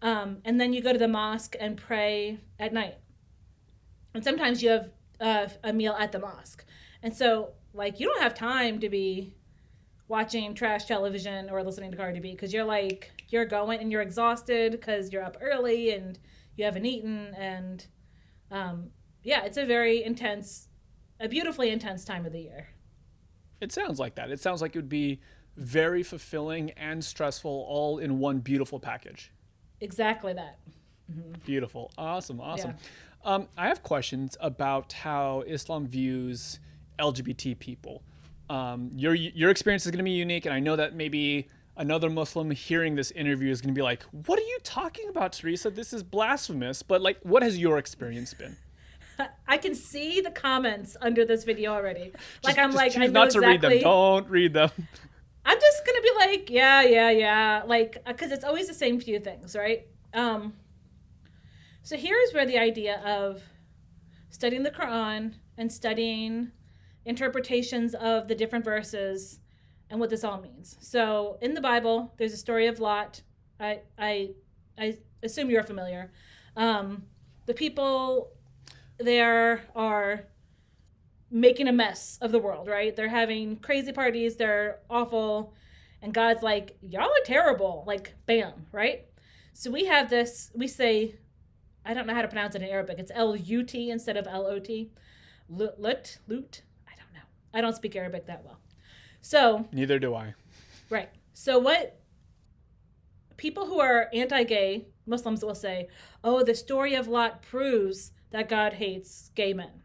And then you go to the mosque and pray at night. And sometimes you have a meal at the mosque. And so, like, you don't have time to be watching trash television or listening to Cardi B because you're going and you're exhausted because you're up early and you haven't eaten. And it's a beautifully intense time of the year. It sounds like that. It sounds like it would be very fulfilling and stressful all in one beautiful package. Exactly that. Beautiful. Awesome. Yeah. I have questions about how Islam views LGBT people. Your experience is going to be unique, and I know that maybe another Muslim hearing this interview is going to be like, "What are you talking about, Teresa? This is blasphemous." But like, what has your experience been? I can see the comments under this video already. Like, Just I choose know not to read them. exactly. Don't read them. I'm just gonna be like, yeah, like, because it's always the same few things, right? So here's where the idea of studying the Quran and studying interpretations of the different verses and what this all means. So in the Bible, there's a story of Lot. I assume you're familiar. The people there are making a mess of the world, right? They're having crazy parties. They're awful. And God's like, y'all are terrible. Like, bam, right? So we have this, we say, I don't know how to pronounce it in Arabic. It's L-U-T instead of L-O-T. Lut? I don't know. I don't speak Arabic that well. So. Neither do I. Right. So what people who are anti-gay Muslims will say, oh, the story of Lot proves that God hates gay men.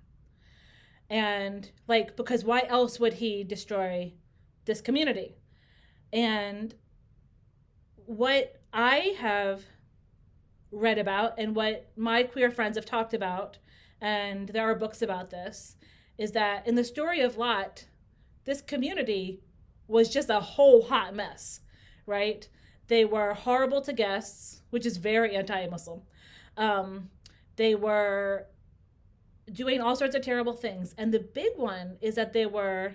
And like, because why else would he destroy this community? And what I have read about and what my queer friends have talked about, and there are books about this, is that in the story of Lot, this community was just a whole hot mess, right? They were horrible to guests, which is very anti-Muslim. They were doing all sorts of terrible things. And the big one is that they were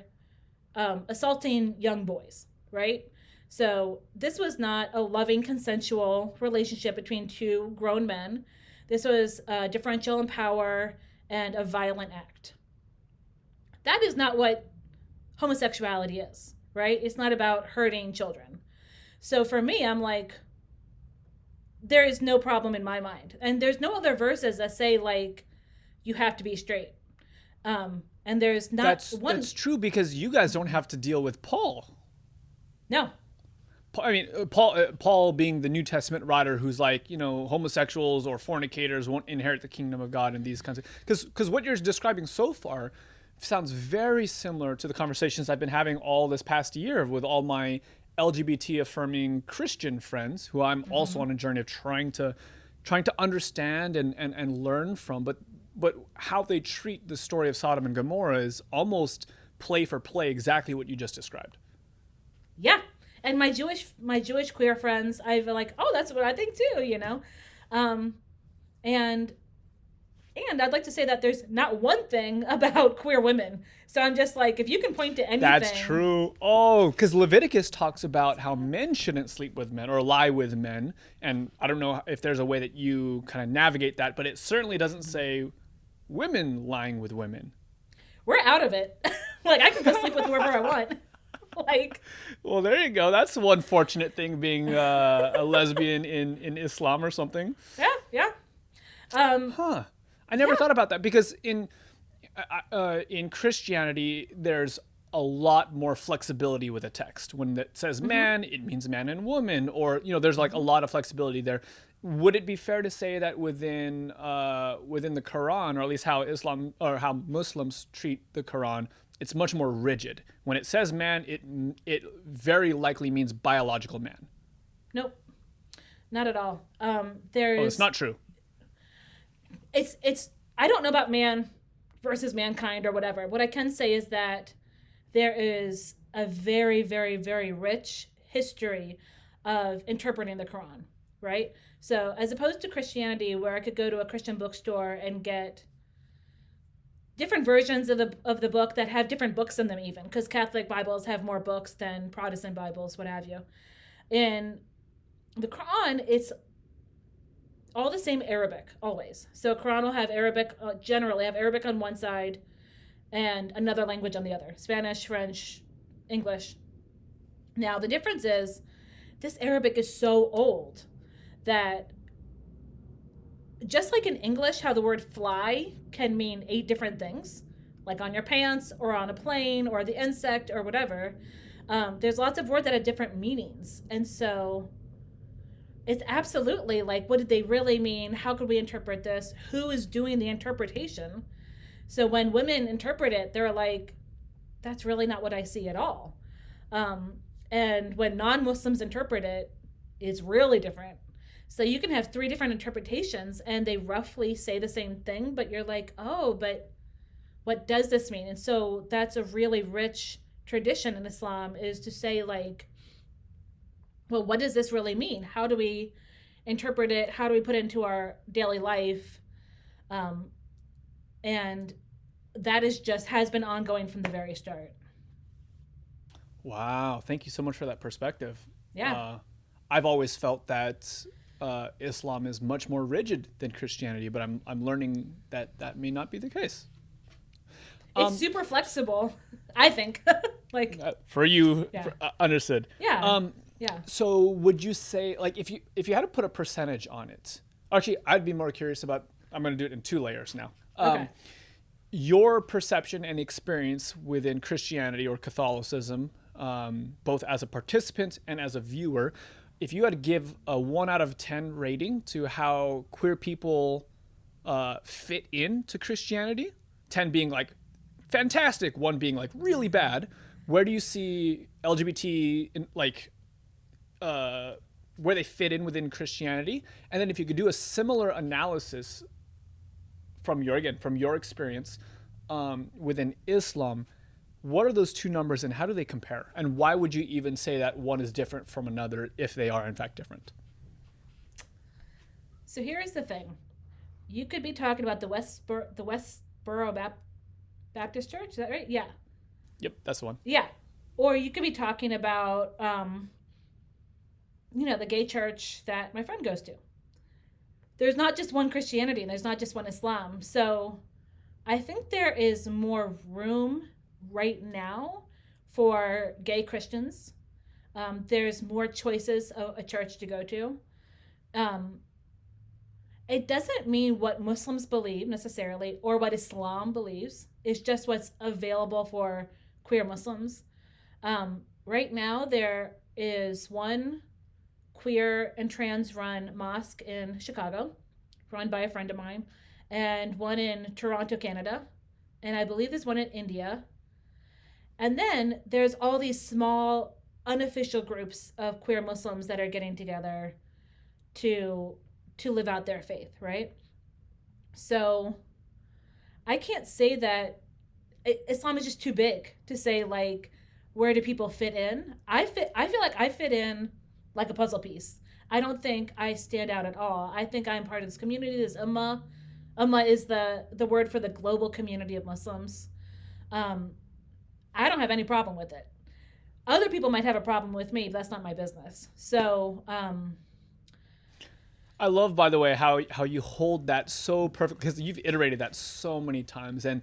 assaulting young boys, right? So this was not a loving, consensual relationship between two grown men. This was differential in power and a violent act. That is not what homosexuality is, right? It's not about hurting children. So for me, I'm like, there is no problem in my mind. And there's no other verses that say, like, you have to be straight. And there's not one. That's true, because you guys don't have to deal with Paul. No. I mean, Paul being the New Testament writer who's like, homosexuals or fornicators won't inherit the kingdom of God and these kinds of, because what you're describing so far sounds very similar to the conversations I've been having all this past year with all my LGBT affirming Christian friends who I'm also on a journey of trying to understand and learn from, but how they treat the story of Sodom and Gomorrah is almost play for play exactly what you just described. Yeah. And my Jewish queer friends, I've like, oh, that's what I think too, and I'd like to say that there's not one thing about queer women. So I'm just like, if you can point to anything. That's true. Oh, because Leviticus talks about how men shouldn't sleep with men or lie with men. And I don't know if there's a way that you kind of navigate that, but it certainly doesn't say women lying with women. We're out of it. Like, I can go sleep with whoever I want. Like, well, there you go. That's one fortunate thing, being a lesbian in Islam or something. Yeah. I never thought about that, because in Christianity, there's a lot more flexibility with a text. When it says man, it means man and woman, or there's like a lot of flexibility there. Would it be fair to say that within the Quran, or at least how Islam or how Muslims treat the Quran, it's much more rigid? When it says man, it very likely means biological man. Nope, not at all. It's not true. It's I don't know about man versus mankind or whatever. What I can say is that there is a very, very, very rich history of interpreting the Quran, right? So as opposed to Christianity, where I could go to a Christian bookstore and get different versions of the book that have different books in them, even because Catholic Bibles have more books than Protestant Bibles, what have you. In the Quran, it's all the same Arabic, always. So Quran will have Arabic, generally have Arabic on one side and another language on the other. Spanish, French, English. Now, the difference is this Arabic is so old that just like in English, how the word fly can mean 8 different things, like on your pants or on a plane or the insect or whatever, There's lots of words that have different meanings. And so it's absolutely like, what did they really mean? How could we interpret this? Who is doing the interpretation? So when women interpret it, they're like, that's really not what I see at all. And when non-Muslims interpret it, it's really different. So you can have 3 different interpretations and they roughly say the same thing, but you're like, oh, but what does this mean? And so that's a really rich tradition in Islam, is to say like, well, what does this really mean? How do we interpret it? How do we put it into our daily life? And that has been ongoing from the very start. Wow. Thank you so much for that perspective. Yeah. I've always felt that Islam is much more rigid than Christianity, but I'm learning that may not be the case. It's super flexible, I think. Like for you, yeah. Understood. Yeah. Yeah. So would you say, like, if you had to put a percentage on it, actually, I'd be more curious about, I'm going to do it in 2 layers now. Okay. Your perception and experience within Christianity or Catholicism, both as a participant and as a viewer, if you had to give a 1 out of 10 rating to how queer people fit into Christianity, 10 being like fantastic, 1 being like really bad, where do you see LGBT in, like, where they fit in within Christianity? And then if you could do a similar analysis from your experience within Islam, what are those 2 numbers and how do they compare? And why would you even say that one is different from another if they are in fact different? So here's the thing. You could be talking about the Westboro Baptist Church, is that right? Yeah. Yep, that's the one. Yeah. Or you could be talking about the gay church that my friend goes to. There's not just one Christianity and there's not just one Islam. So I think there is more room right now for gay Christians. There's more choices of a church to go to. It doesn't mean what Muslims believe necessarily or what Islam believes. It's just what's available for queer Muslims. Right now, there is one queer and trans run mosque in Chicago, run by a friend of mine, and one in Toronto, Canada, and I believe there's one in India. And then there's all these small unofficial groups of queer Muslims that are getting together to live out their faith, right? So I can't say that Islam is just too big to say, like, where do people fit in? I feel like I fit in like a puzzle piece. I don't think I stand out at all. I think I'm part of this community, this ummah. Ummah is the word for the global community of Muslims. I don't have any problem with it. Other people might have a problem with me, but that's not my business. So I love, by the way, how you hold that so perfect, because you've iterated that so many times, and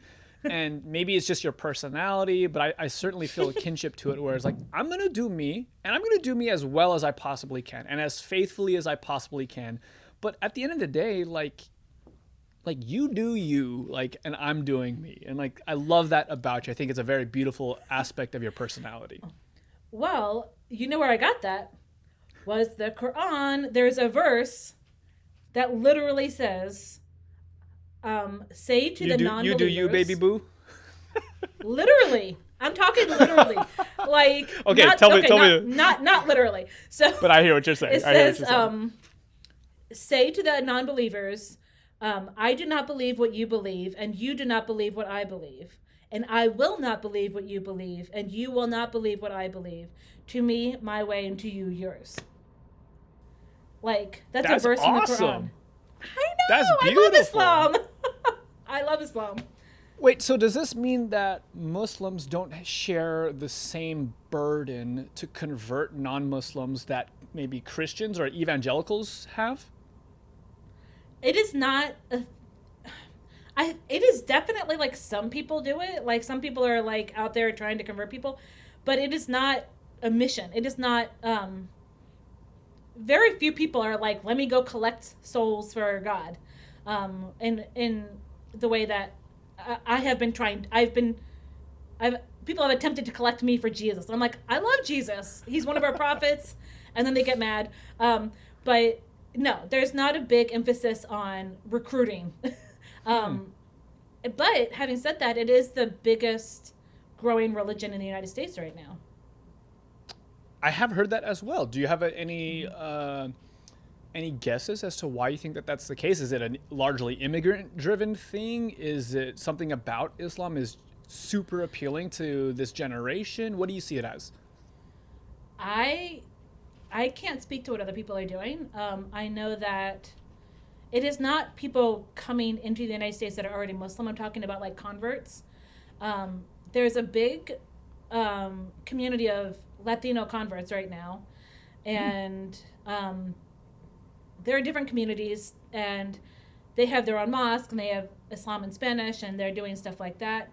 maybe it's just your personality, but I certainly feel a kinship to it, where it's like, I'm going to do me, and I'm going to do me as well as I possibly can, and as faithfully as I possibly can. But at the end of the day, like you do you, like, and I'm doing me. And like, I love that about you. I think it's a very beautiful aspect of your personality. Well, you know where I got that was the Quran. There's a verse that literally says, say to the non-believers. You do you, baby boo. Literally. I'm talking literally. Like, okay, tell me. Not literally. So, but I hear what you're saying. It says, say to the non-believers, I do not believe what you believe, and you do not believe what I believe. And I will not believe what you believe, and you will not believe what I believe. To me, my way, and to you, yours. Like, that's a verse awesome. in the Quran. I know. That's beautiful. I love Islam. I love Islam. Wait, so does this mean that Muslims don't share the same burden to convert non-Muslims that maybe Christians or evangelicals have? It is not it is definitely, like, some people do it. Like, some people are, like, out there trying to convert people, but it is not a mission. It is not, very few people are like, let me go collect souls for God. In the way that I have been trying. I've people have attempted to collect me for Jesus. I'm like, I love Jesus. He's one of our prophets. And then they get mad. But no, there's not a big emphasis on recruiting. But having said that, it is the biggest growing religion in the United States right now. I have heard that as well. Do you have any guesses as to why you think that that's the case? Is it a largely immigrant-driven thing? Is it something about Islam is super appealing to this generation? What do you see it as? I can't speak to what other people are doing. I know that it is not people coming into the United States that are already Muslim. I'm talking about like converts. There's a big community of Latino converts right now. And there are different communities, and they have their own mosque, and they have Islam in Spanish, and they're doing stuff like that.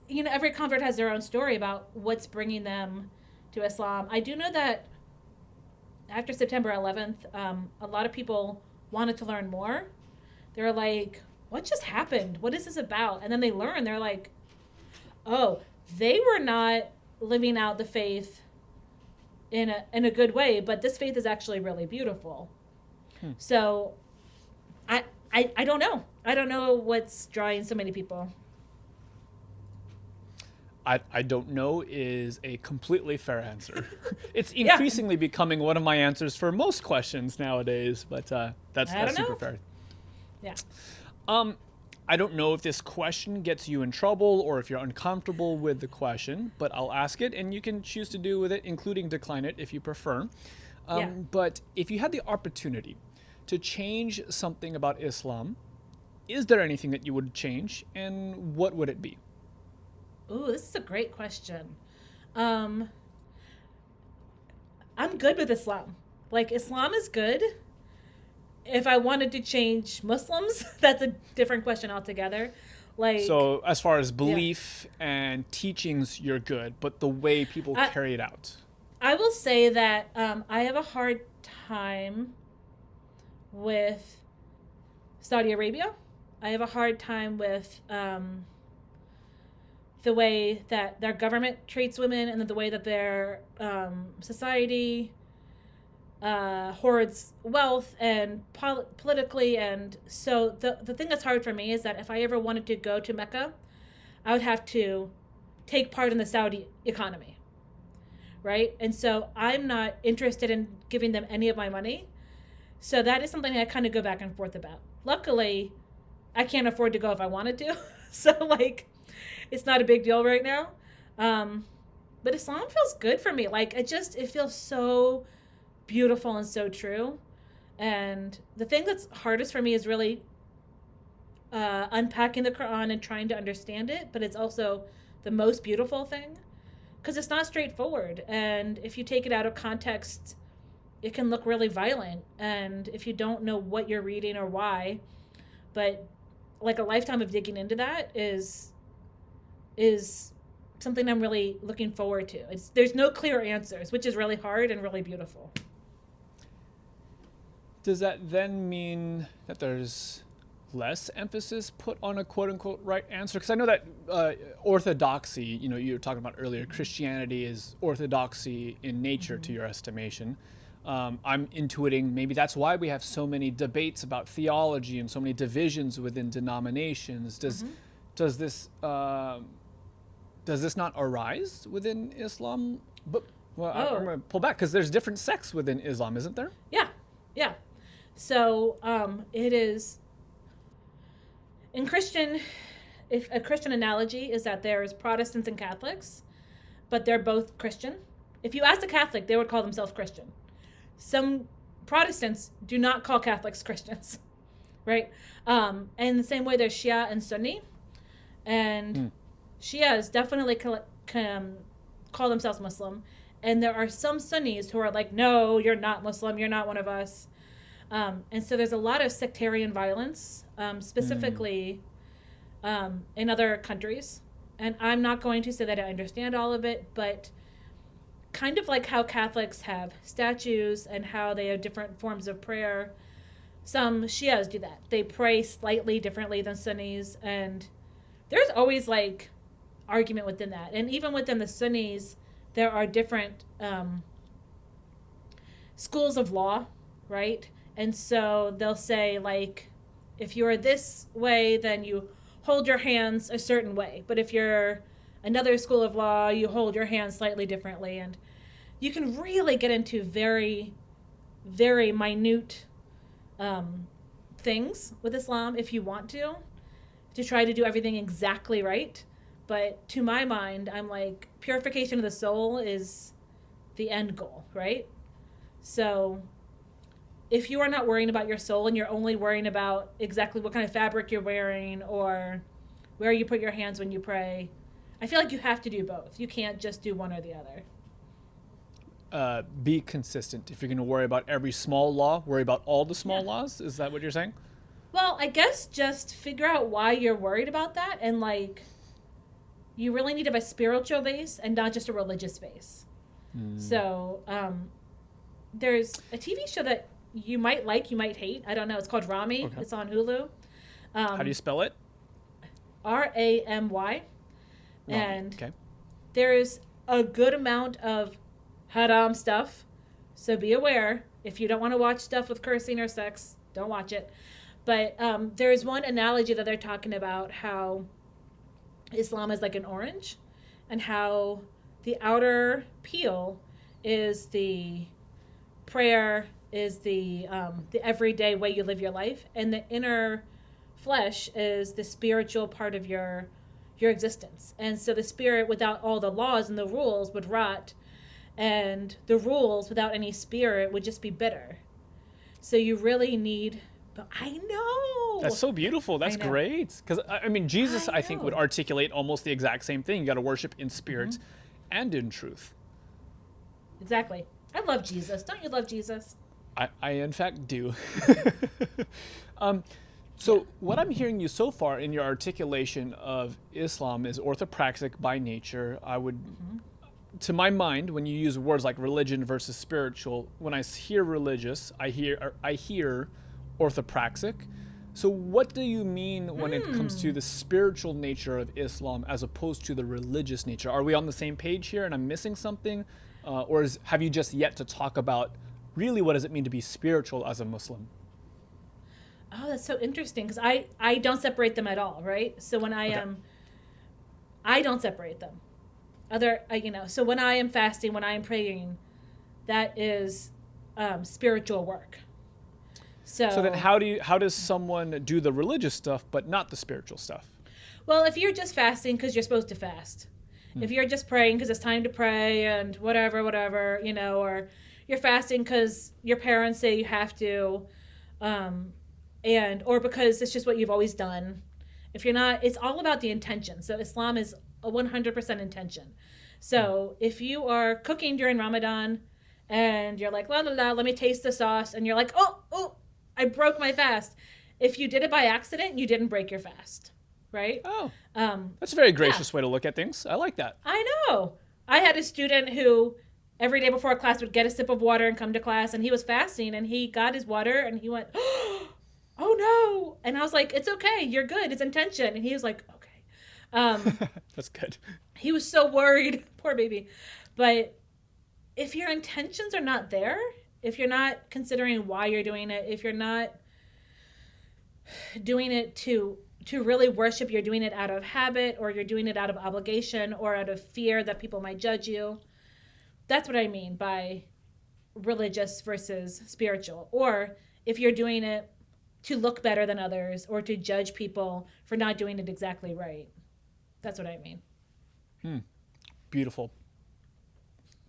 Every convert has their own story about what's bringing them to Islam. I do know that after September 11th, a lot of people wanted to learn more. They're like, what just happened? What is this about? And then they learn. They're like, oh, they were not living out the faith in a good way, but this faith is actually really beautiful. So I don't know. I don't know what's drawing so many people. I don't know is a completely fair answer. It's increasingly becoming one of my answers for most questions nowadays, but that's super fair. Yeah. I don't know if this question gets you in trouble or if you're uncomfortable with the question, but I'll ask it, and you can choose to do with it, including decline it if you prefer. But if you had the opportunity to change something about Islam, is there anything that you would change, and what would it be? Ooh, this is a great question. I'm good with Islam. Like, Islam is good. If I wanted to change Muslims, that's a different question altogether. So as far as belief and teachings, you're good, but the way people carry it out. I will say that I have a hard time with Saudi Arabia. I have a hard time with the way that their government treats women, and the way that their society hoards wealth and politically. And so the thing that's hard for me is that if I ever wanted to go to Mecca, I would have to take part in the Saudi economy, right? And so I'm not interested in giving them any of my money. So that is something I kind of go back and forth about. Luckily, I can't afford to go if I wanted to. So it's not a big deal right now. But Islam feels good for me. It feels so beautiful and so true. And the thing that's hardest for me is really unpacking the Quran and trying to understand it, but it's also the most beautiful thing because it's not straightforward. And if you take it out of context, it can look really violent. And if you don't know what you're reading or why, but like a lifetime of digging into that is something I'm really looking forward to. There's no clear answers, which is really hard and really beautiful. Does that then mean that there's less emphasis put on a quote-unquote right answer? Because I know that orthodoxy, you were talking about earlier, Christianity is orthodoxy in nature to your estimation. I'm intuiting maybe that's why we have so many debates about theology and so many divisions within denominations. Does this not arise within Islam? I'm going to pull back because there's different sects within Islam, isn't there? Yeah. So it is in Christian. If a Christian analogy is that there's Protestants and Catholics, but they're both Christian. If you ask a Catholic, they would call themselves Christian. Some Protestants do not call Catholics Christians, right? And in the same way, there's Shia and Sunni, and Shias definitely call themselves Muslim, and there are some Sunnis who are like, no, you're not Muslim, you're not one of us. And so there's a lot of sectarian violence, specifically in other countries. And I'm not going to say that I understand all of it, but kind of like how Catholics have statues and how they have different forms of prayer, some Shias do that. They pray slightly differently than Sunnis, and there's always argument within that. And even within the Sunnis, there are different schools of law, right? And so they'll say, like, if you're this way, then you hold your hands a certain way. But if you're another school of law, you hold your hands slightly differently. And you can really get into very, very minute things with Islam if you want to try to do everything exactly right. But to my mind, I'm like, purification of the soul is the end goal, right? So if you are not worrying about your soul and you're only worrying about exactly what kind of fabric you're wearing or where you put your hands when you pray, I feel like you have to do both. You can't just do one or the other. Be consistent. If you're going to worry about every small law, worry about all the small laws. Is that what you're saying? Well, I guess just figure out why you're worried about that, and like, you really need to have a spiritual base and not just a religious base. So there's a TV show that you might like, you might hate. I don't know. It's called Rami. Okay. It's on Hulu. How do you spell it? Ramy. And there's a good amount of haram stuff. So be aware. If you don't want to watch stuff with cursing or sex, don't watch it. But there's one analogy that they're talking about how Islam is like an orange and how the outer peel is the prayer, is the everyday way you live your life, and the inner flesh is the spiritual part of your existence. And so the spirit without all the laws and the rules would rot, and the rules without any spirit would just be bitter. So you really need, but I know. That's so beautiful. That's great. Because, I mean, Jesus, I think, would articulate almost the exact same thing. You got to worship in spirit and in truth. Exactly. I love Jesus. Don't you love Jesus? I in fact, do. So what I'm hearing you so far in your articulation of Islam is orthopraxic by nature. I would, to my mind, when you use words like religion versus spiritual, when I hear religious, I hear orthopraxic. So what do you mean when it comes to the spiritual nature of Islam as opposed to the religious nature? Are we on the same page here and I'm missing something? Or have you just yet to talk about really what does it mean to be spiritual as a Muslim? Oh, that's so interesting, because I don't separate them at all, right? So when I don't separate them. So when I am fasting, when I am praying, that is spiritual work. So then how does someone do the religious stuff but not the spiritual stuff? Well, if you're just fasting because you're supposed to fast, if you're just praying because it's time to pray and whatever, or you're fasting because your parents say you have to, or because it's just what you've always done. If you're not, it's all about the intention. So Islam is a 100% intention. So if you are cooking during Ramadan and you're like, let me taste the sauce, and you're like, oh, I broke my fast. If you did it by accident, you didn't break your fast, right? Oh, that's a very gracious way to look at things. I like that. I know. I had a student who every day before class would get a sip of water and come to class, and he was fasting, and he got his water, and he went, oh no. And I was like, it's okay. You're good. It's intention. And he was like, okay. That's good. He was so worried. Poor baby. But if your intentions are not there, if you're not considering why you're doing it, if you're not doing it to really worship, you're doing it out of habit, or you're doing it out of obligation, or out of fear that people might judge you. That's what I mean by religious versus spiritual. Or if you're doing it to look better than others, or to judge people for not doing it exactly right. That's what I mean. Beautiful.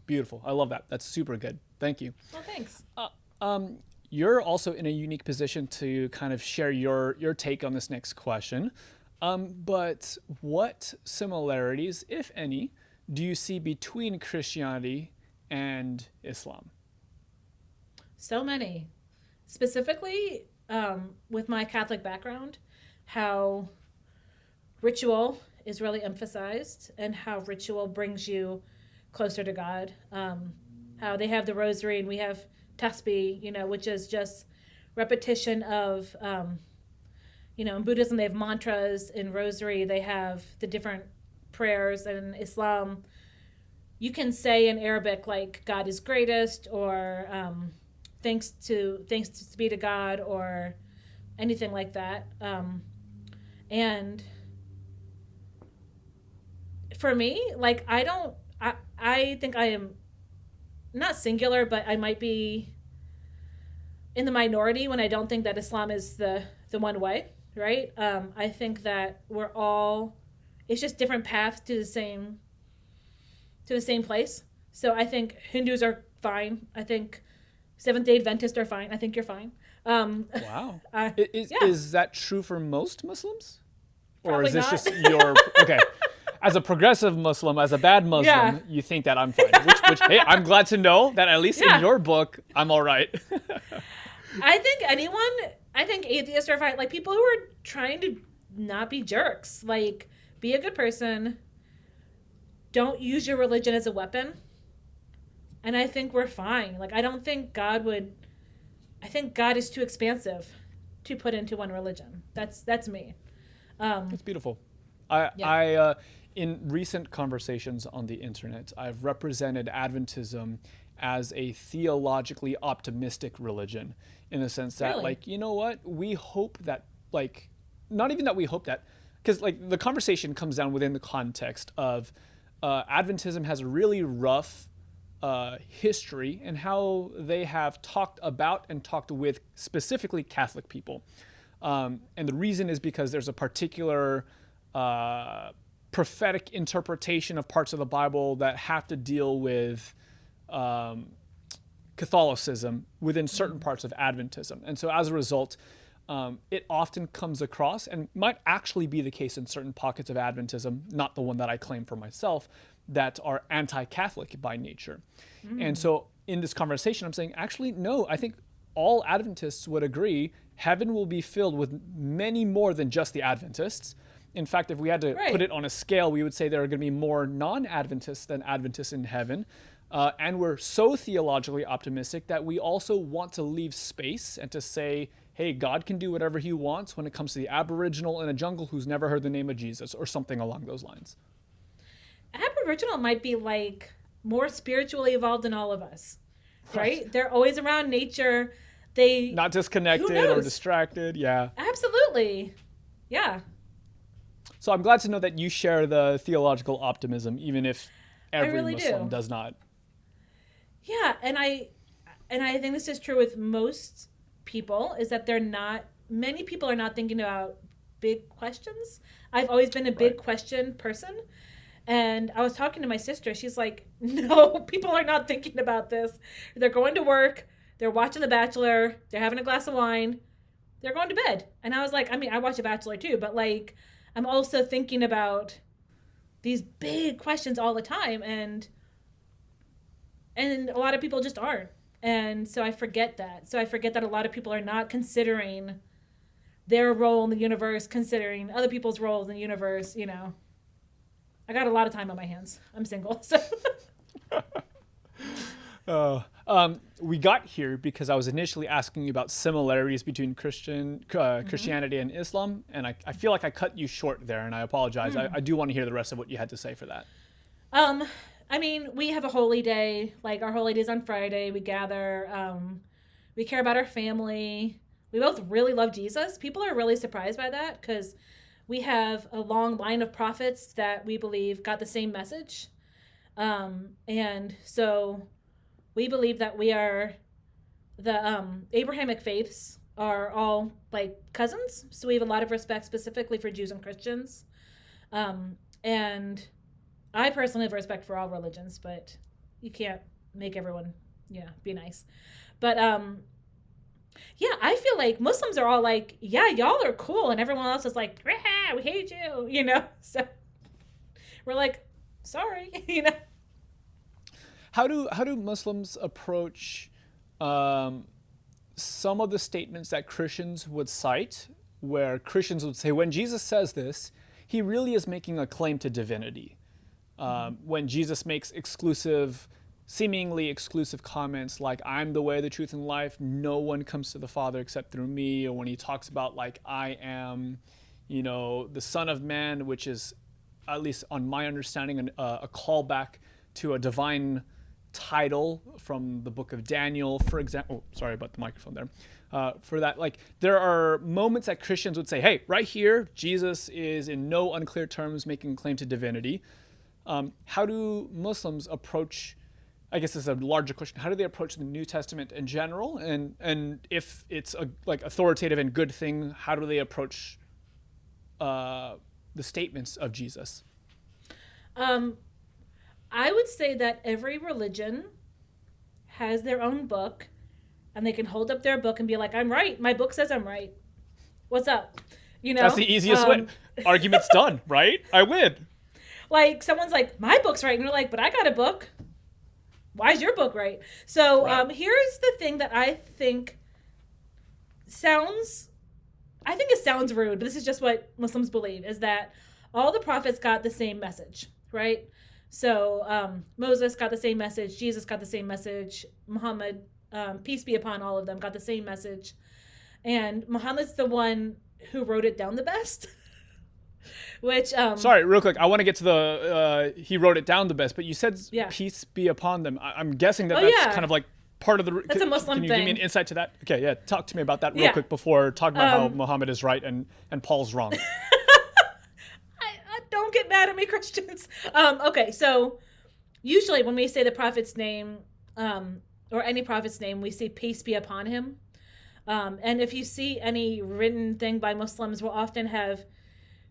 Beautiful. I love that. That's super good. Thank you. Well, thanks. You're also in a unique position to kind of share your take on this next question. But what similarities, if any, do you see between Christianity and Islam? So many. Specifically, with my Catholic background, how ritual is really emphasized and how ritual brings you closer to God. How they have the rosary and we have tasbih, which is just repetition of, in Buddhism they have mantras. In rosary they have the different prayers. And in Islam, you can say in Arabic like God is greatest, or thanks to be to God, or anything like that. And for me, like I think I am not singular, but I might be in the minority when I don't think that Islam is the one way, right? I think that we're all, it's just different paths to the same place. So I think Hindus are fine. I think Seventh-day Adventists are fine. I think you're fine. Wow. Is that true for most Muslims? Or Probably is this not. just your, okay. As a progressive Muslim, as a bad Muslim, you think that I'm fine. Which, hey, I'm glad to know that at least in your book, I'm all right. I think atheists are fine. Like, people who are trying to not be jerks. Like, be a good person. Don't use your religion as a weapon. And I think we're fine. Like, I don't think God would... I think God is too expansive to put into one religion. That's me. That's beautiful. I in recent conversations on the internet, I've represented Adventism as a theologically optimistic religion, in the sense that, like, you know what? We hope that, like, not even that we hope that, because, like, the conversation comes down within the context of Adventism has a really rough history and how they have talked about and talked with specifically Catholic people. And the reason is because there's a particular prophetic interpretation of parts of the Bible that have to deal with Catholicism within certain parts of Adventism. And so as a result, it often comes across, and might actually be the case in certain pockets of Adventism, not the one that I claim for myself, that are anti-Catholic by nature. And so in this conversation, I'm saying, actually, no, I think all Adventists would agree heaven will be filled with many more than just the Adventists. In fact, if we had to put it on a scale, we would say there are going to be more non-Adventists than Adventists in heaven. And we're so theologically optimistic that we also want to leave space and to say, hey, God can do whatever he wants when it comes to the Aboriginal in a jungle who's never heard the name of Jesus, or something along those lines. Aboriginal might be, like, more spiritually evolved than all of us, right? They're always around nature. They not disconnected or distracted. Yeah, absolutely. Yeah. So I'm glad to know that you share the theological optimism, even if every Muslim does not. Yeah, and I think this is true with most people, is that many people are not thinking about big questions. I've always been a big question person. And I was talking to my sister. She's like, no, people are not thinking about this. They're going to work. They're watching The Bachelor. They're having a glass of wine. They're going to bed. And I was like, I mean, I watch The Bachelor too, but, like, I'm also thinking about these big questions all the time. And a lot of people just aren't. And so I forget that. So I forget that a lot of people are not considering their role in the universe, considering other people's roles in the universe, you know. I got a lot of time on my hands. I'm single, so. We got here because I was initially asking you about similarities between Christianity and Islam, and I feel like I cut you short there, and I apologize. I do want to hear the rest of what you had to say for that. I mean, we have a holy day. Like, our holy day is on Friday. We gather. We care about our family. We both really love Jesus. People are really surprised by that because we have a long line of prophets that we believe got the same message. And so we believe that we are the Abrahamic faiths are all, like, cousins. So we have a lot of respect specifically for Jews and Christians. And I personally have respect for all religions, but you can't make everyone, be nice. But yeah, I feel like Muslims are all like, yeah, y'all are cool, and everyone else is like, we hate you, you know? So we're like, sorry, you know? How do Muslims approach some of the statements that Christians would cite, where Christians would say, when Jesus says this, he really is making a claim to divinity. When Jesus makes seemingly exclusive comments like, I'm the way, the truth, and life, no one comes to the Father except through me, or when he talks about, like, I am, the Son of Man, which is at least on my understanding, a callback to a divine title from the book of Daniel, for example. Oh, sorry about the microphone there. For that, like, there are moments that Christians would say, hey, right here, Jesus is in no unclear terms making claim to divinity. How do Muslims approach, I guess this is a larger question, how do they approach the New Testament in general? And if it's a like authoritative and good thing, how do they approach the statements of Jesus? I would say that every religion has their own book, and they can hold up their book and be like, I'm right. My book says I'm right. What's up? You know, that's the easiest way. Argument's done, right? I win. Like, someone's like, my book's right. And you're like, but I got a book. Why is your book right? So Right. Here's the thing that I think it sounds rude, but this is just what Muslims believe, is that all the prophets got the same message, right? So Moses got the same message. Jesus got the same message. Muhammad, peace be upon all of them, got the same message. And Muhammad's the one who wrote it down the best. Which sorry, real quick, I want to get to the he wrote it down the best, but you said peace be upon them. I'm guessing that's kind of like part of the. That's a Muslim thing. Can you give me an insight to that? Okay, yeah, talk to me about that real quick before talking about how Muhammad is right and Paul's wrong. I don't get mad at me, Christians. Okay, so usually when we say the prophet's name, or any prophet's name, we say peace be upon him. And if you see any written thing by Muslims, we'll often have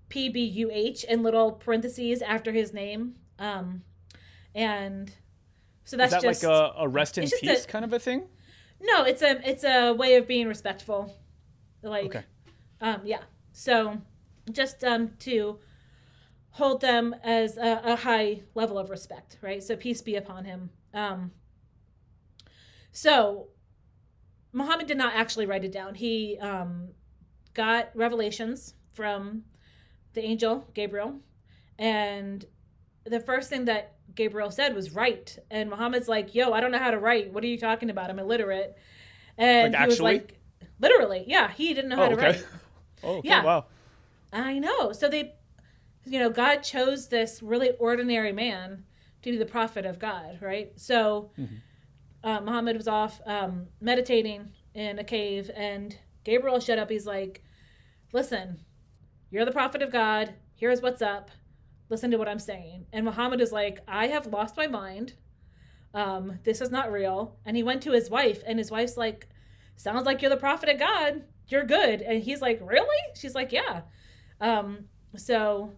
PBUH in little parentheses after his name. And so that's is that just like a rest in peace kind of a thing? No, it's a way of being respectful. Like, okay. So just to hold them as a high level of respect, right? So peace be upon him. So Muhammad did not actually write it down. He got revelations from the angel Gabriel, and the first thing that Gabriel said was write, and Muhammad's like, yo, I don't know how to write. What are you talking about? I'm illiterate. And he was like, literally, yeah, he didn't know how to write. Oh, okay, yeah. Wow. I know. So God chose this really ordinary man to be the prophet of God, right? So Muhammad was off meditating in a cave, and Gabriel showed up. He's like, listen, you're the prophet of God. Here's what's up. Listen to what I'm saying. And Muhammad is like, I have lost my mind. This is not real. And he went to his wife, and his wife's like, sounds like you're the prophet of God. You're good. And he's like, really? She's like, yeah. So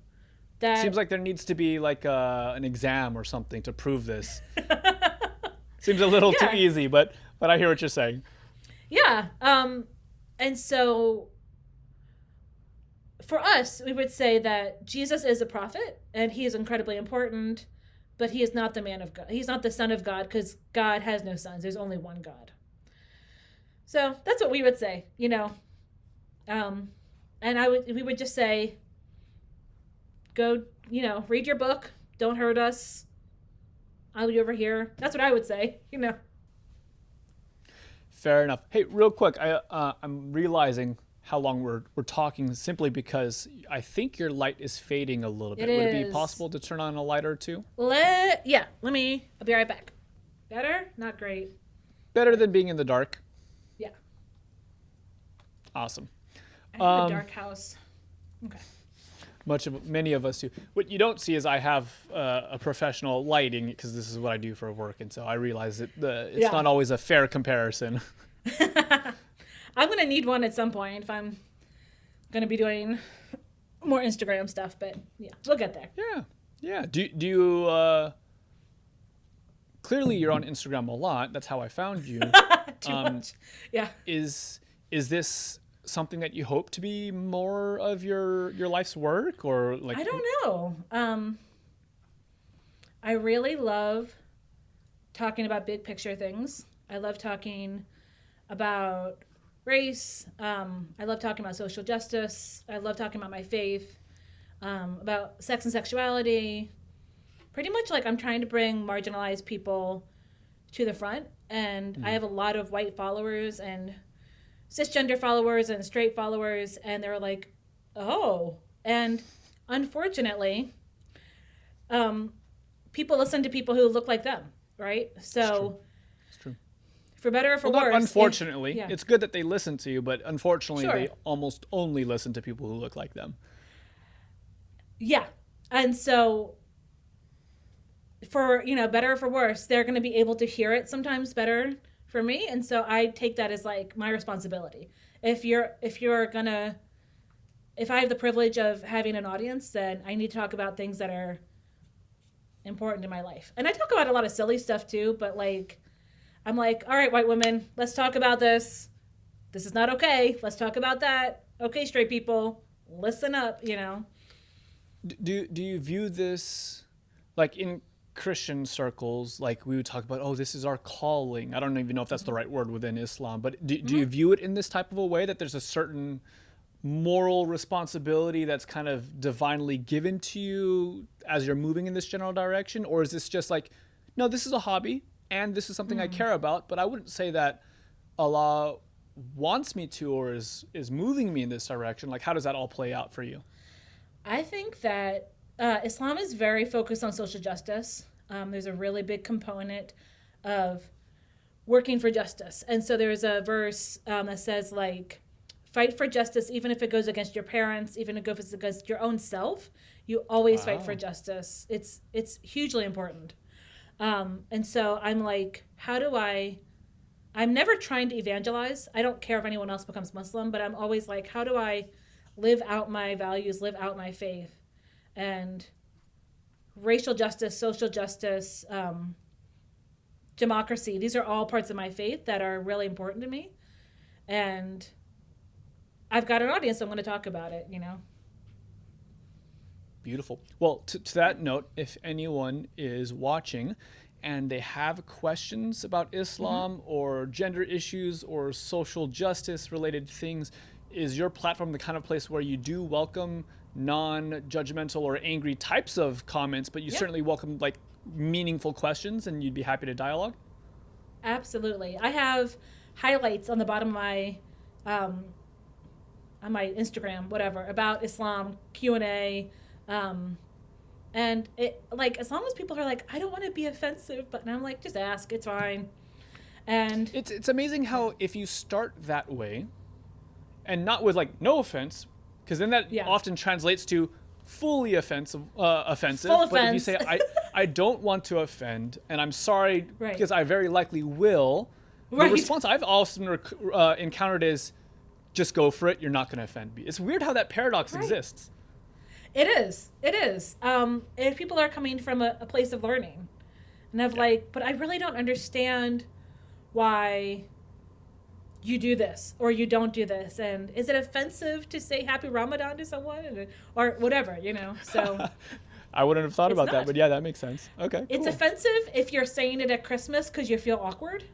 that seems like there needs to be like an exam or something to prove this. Seems a little too easy, but I hear what you're saying. Yeah. And so for us, we would say that Jesus is a prophet, and he is incredibly important, but he is not the man of God. He's not the son of God, because God has no sons. There's only one God. So that's what we would say, and we would just say, go, read your book. Don't hurt us. I'll be over here. That's what I would say, Fair enough. Hey, real quick, I'm realizing how long we're talking simply because I think your light is fading a little bit. Would it be possible to turn on a light or two? I'll be right back. Better? Not great. Better than being in the dark. Yeah. Awesome. I have a dark house. Okay. Many of us do. What you don't see is I have a professional lighting, because this is what I do for work, and so I realize that it's not always a fair comparison. I'm gonna need one at some point if I'm gonna be doing more Instagram stuff, but yeah, we'll get there. Yeah. Do you? Clearly, you're on Instagram a lot. That's how I found you. Too much. Yeah. Is this something that you hope to be more of your life's work, or like? I don't know. I really love talking about big picture things. I love talking about race. I love talking about social justice. I love talking about my faith, about sex and sexuality. Pretty much like I'm trying to bring marginalized people to the front. And I have a lot of white followers and cisgender followers and straight followers. And they're like, oh. And unfortunately, people listen to people who look like them, right? So It's true. for better or for Well, not worse. unfortunately. Yeah. It's good that they listen to you, but unfortunately, Sure. they almost only listen to people who look like them. Yeah. And so for, better or for worse, they're going to be able to hear it sometimes better for me. And so I take that as like my responsibility. If I have the privilege of having an audience, then I need to talk about things that are important in my life. And I talk about a lot of silly stuff too, but like, I'm like, all right, white women, let's talk about this. This is not okay. Let's talk about that. Okay, straight people, listen up, Do you view this like in Christian circles, like we would talk about, oh, this is our calling. I don't even know if that's the right word within Islam, but do you view it in this type of a way that there's a certain moral responsibility that's kind of divinely given to you as you're moving in this general direction? Or is this just like, no, this is a hobby and this is something I care about, but I wouldn't say that Allah wants me to or is moving me in this direction? Like, how does that all play out for you? I think that Islam is very focused on social justice. There's a really big component of working for justice. And so there's a verse that says, like, fight for justice, even if it goes against your parents, even if it goes against your own self. You always fight for justice. It's hugely important. And so I'm like, I'm never trying to evangelize. I don't care if anyone else becomes Muslim, but I'm always like, how do I live out my values, live out my faith? And racial justice, social justice, democracy, these are all parts of my faith that are really important to me. And I've got an audience, so I'm going to talk about it, Beautiful. Well, to that note, if anyone is watching and they have questions about Islam or gender issues or social justice related things, is your platform the kind of place where you do welcome non-judgmental or angry types of comments, but you certainly welcome like meaningful questions and you'd be happy to dialogue? Absolutely. I have highlights on the bottom of my on my Instagram, whatever, about Islam, Q&A. And it, like, as long as people are like, I don't want to be offensive, but I'm like, just ask, it's fine. And it's amazing how if you start that way and not with like no offense, because then that often translates to fully offensive. Full but if you offense. say I don't want to offend and I'm sorry because I very likely will, the response I've often encountered is just go for it. You're not going to offend me. It's weird how that paradox exists. It is. If people are coming from a place of learning, and of like, but I really don't understand why you do this or you don't do this, and is it offensive to say Happy Ramadan to someone or whatever, So I wouldn't have thought about that, not. but yeah, that makes sense. Okay, it's cool. offensive if you're saying it at Christmas because you feel awkward,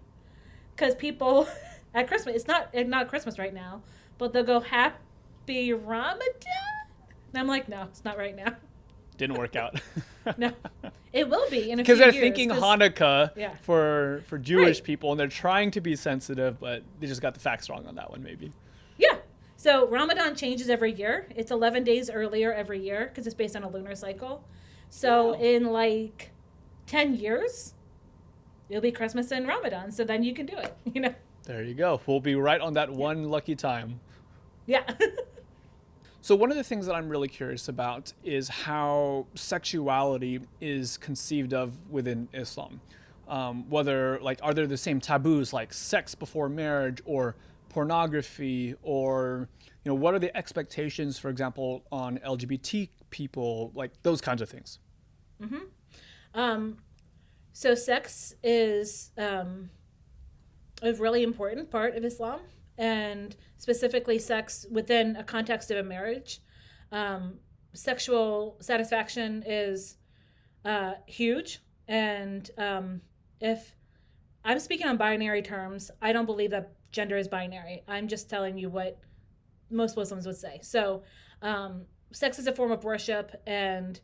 because people at Christmas, it's not Christmas right now, but they'll go Happy Ramadan. And I'm like, no, it's not right now. Didn't work out. No, it will be in a few years. Because they're thinking Hanukkah Yeah. for Jewish people, and they're trying to be sensitive, but they just got the facts wrong on that one, maybe. Yeah. So Ramadan changes every year. It's 11 days earlier every year because it's based on a lunar cycle. So in like 10 years, it'll be Christmas and Ramadan. So then you can do it, There you go. We'll be right on that one lucky time. Yeah. So one of the things that I'm really curious about is how sexuality is conceived of within Islam. Whether, like, are there the same taboos like sex before marriage or pornography, or, what are the expectations, for example, on LGBT people, like those kinds of things? So sex is a really important part of Islam, and specifically sex within a context of a marriage. Sexual satisfaction is huge. And if I'm speaking on binary terms, I don't believe that gender is binary. I'm just telling you what most Muslims would say. So sex is a form of worship, and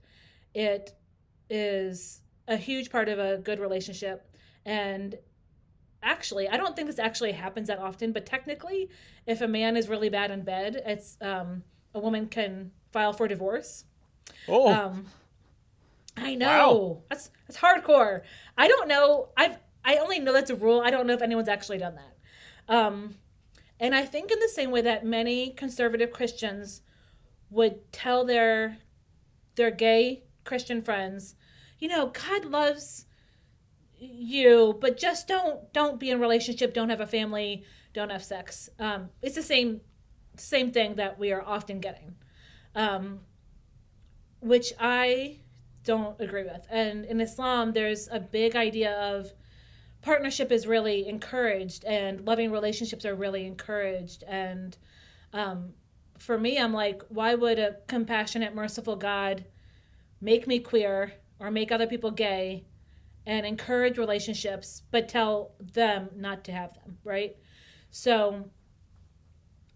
it is a huge part of a good relationship. And actually, I don't think this actually happens that often, but technically, if a man is really bad in bed, it's a woman can file for divorce. I know. Wow. That's hardcore. I don't know. I only know that's a rule. I don't know if anyone's actually done that. And I think in the same way that many conservative Christians would tell their gay Christian friends, God loves you, but just don't be in a relationship, don't have a family, don't have sex. It's the same thing that we are often getting, which I don't agree with. And in Islam, there's a big idea of partnership is really encouraged and loving relationships are really encouraged. And for me, I'm like, why would a compassionate, merciful God make me queer or make other people gay and encourage relationships, but tell them not to have them, right? So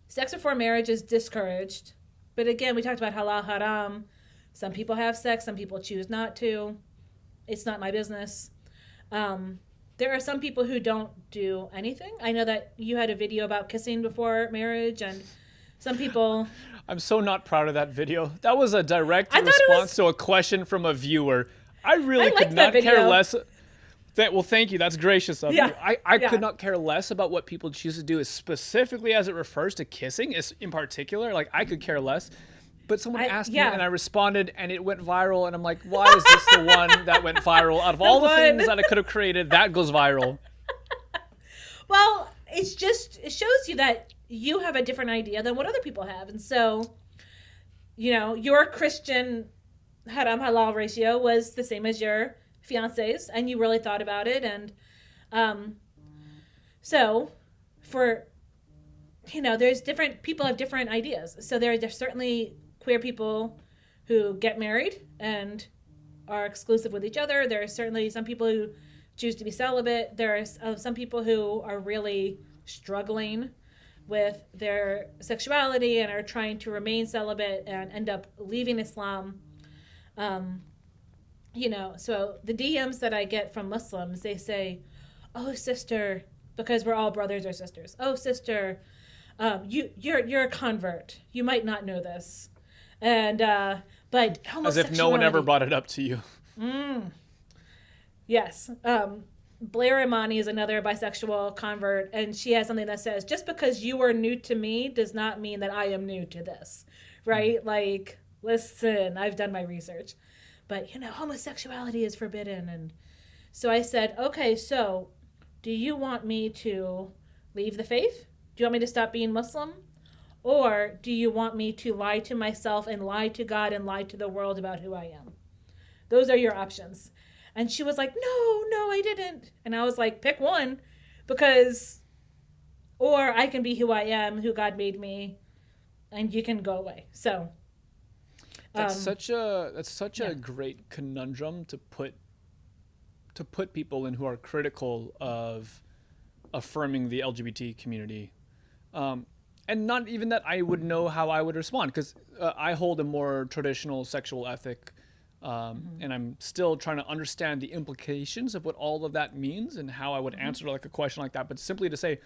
sex before marriage is discouraged. But again, we talked about halal-haram. Some people have sex, some people choose not to. It's not my business. There are some people who don't do anything. I know that you had a video about kissing before marriage, and some people... I'm so not proud of that video. That was a direct response to a question from a viewer. I really could not care less. Well, thank you. That's gracious of you. I could not care less about what people choose to do, specifically as it refers to kissing, in particular. Like, I could care less. But someone asked me, and I responded, and it went viral. And I'm like, why is this the one that went viral? Out of all the things that I could have created, that goes viral. Well, it shows you that you have a different idea than what other people have. And so, your Christian haram halal ratio was the same as your fiance's, and you really thought about it. And so for, there's different people have different ideas. So there's certainly queer people who get married and are exclusive with each other. There are certainly some people who choose to be celibate. There are some people who are really struggling with their sexuality and are trying to remain celibate and end up leaving Islam. So the DMs that I get from Muslims, they say, "Oh, sister," because we're all brothers or sisters. "Oh, sister, you're a convert. You might not know this." And but homosexuality. As if no one ever brought it up to you. Yes. Blair Imani is another bisexual convert, and she has something that says, "Just because you are new to me does not mean that I am new to this." Right? Like, listen, I've done my research. But, homosexuality is forbidden. And so I said, okay, so do you want me to leave the faith? Do you want me to stop being Muslim? Or do you want me to lie to myself and lie to God and lie to the world about who I am? Those are your options. And she was like, no, I didn't. And I was like, pick one, or I can be who I am, who God made me, and you can go away. So that's such a great conundrum to put people in who are critical of affirming the LGBT community. And not even that I would know how I would respond, because I hold a more traditional sexual ethic, and I'm still trying to understand the implications of what all of that means and how I would answer like a question like that. But simply to say,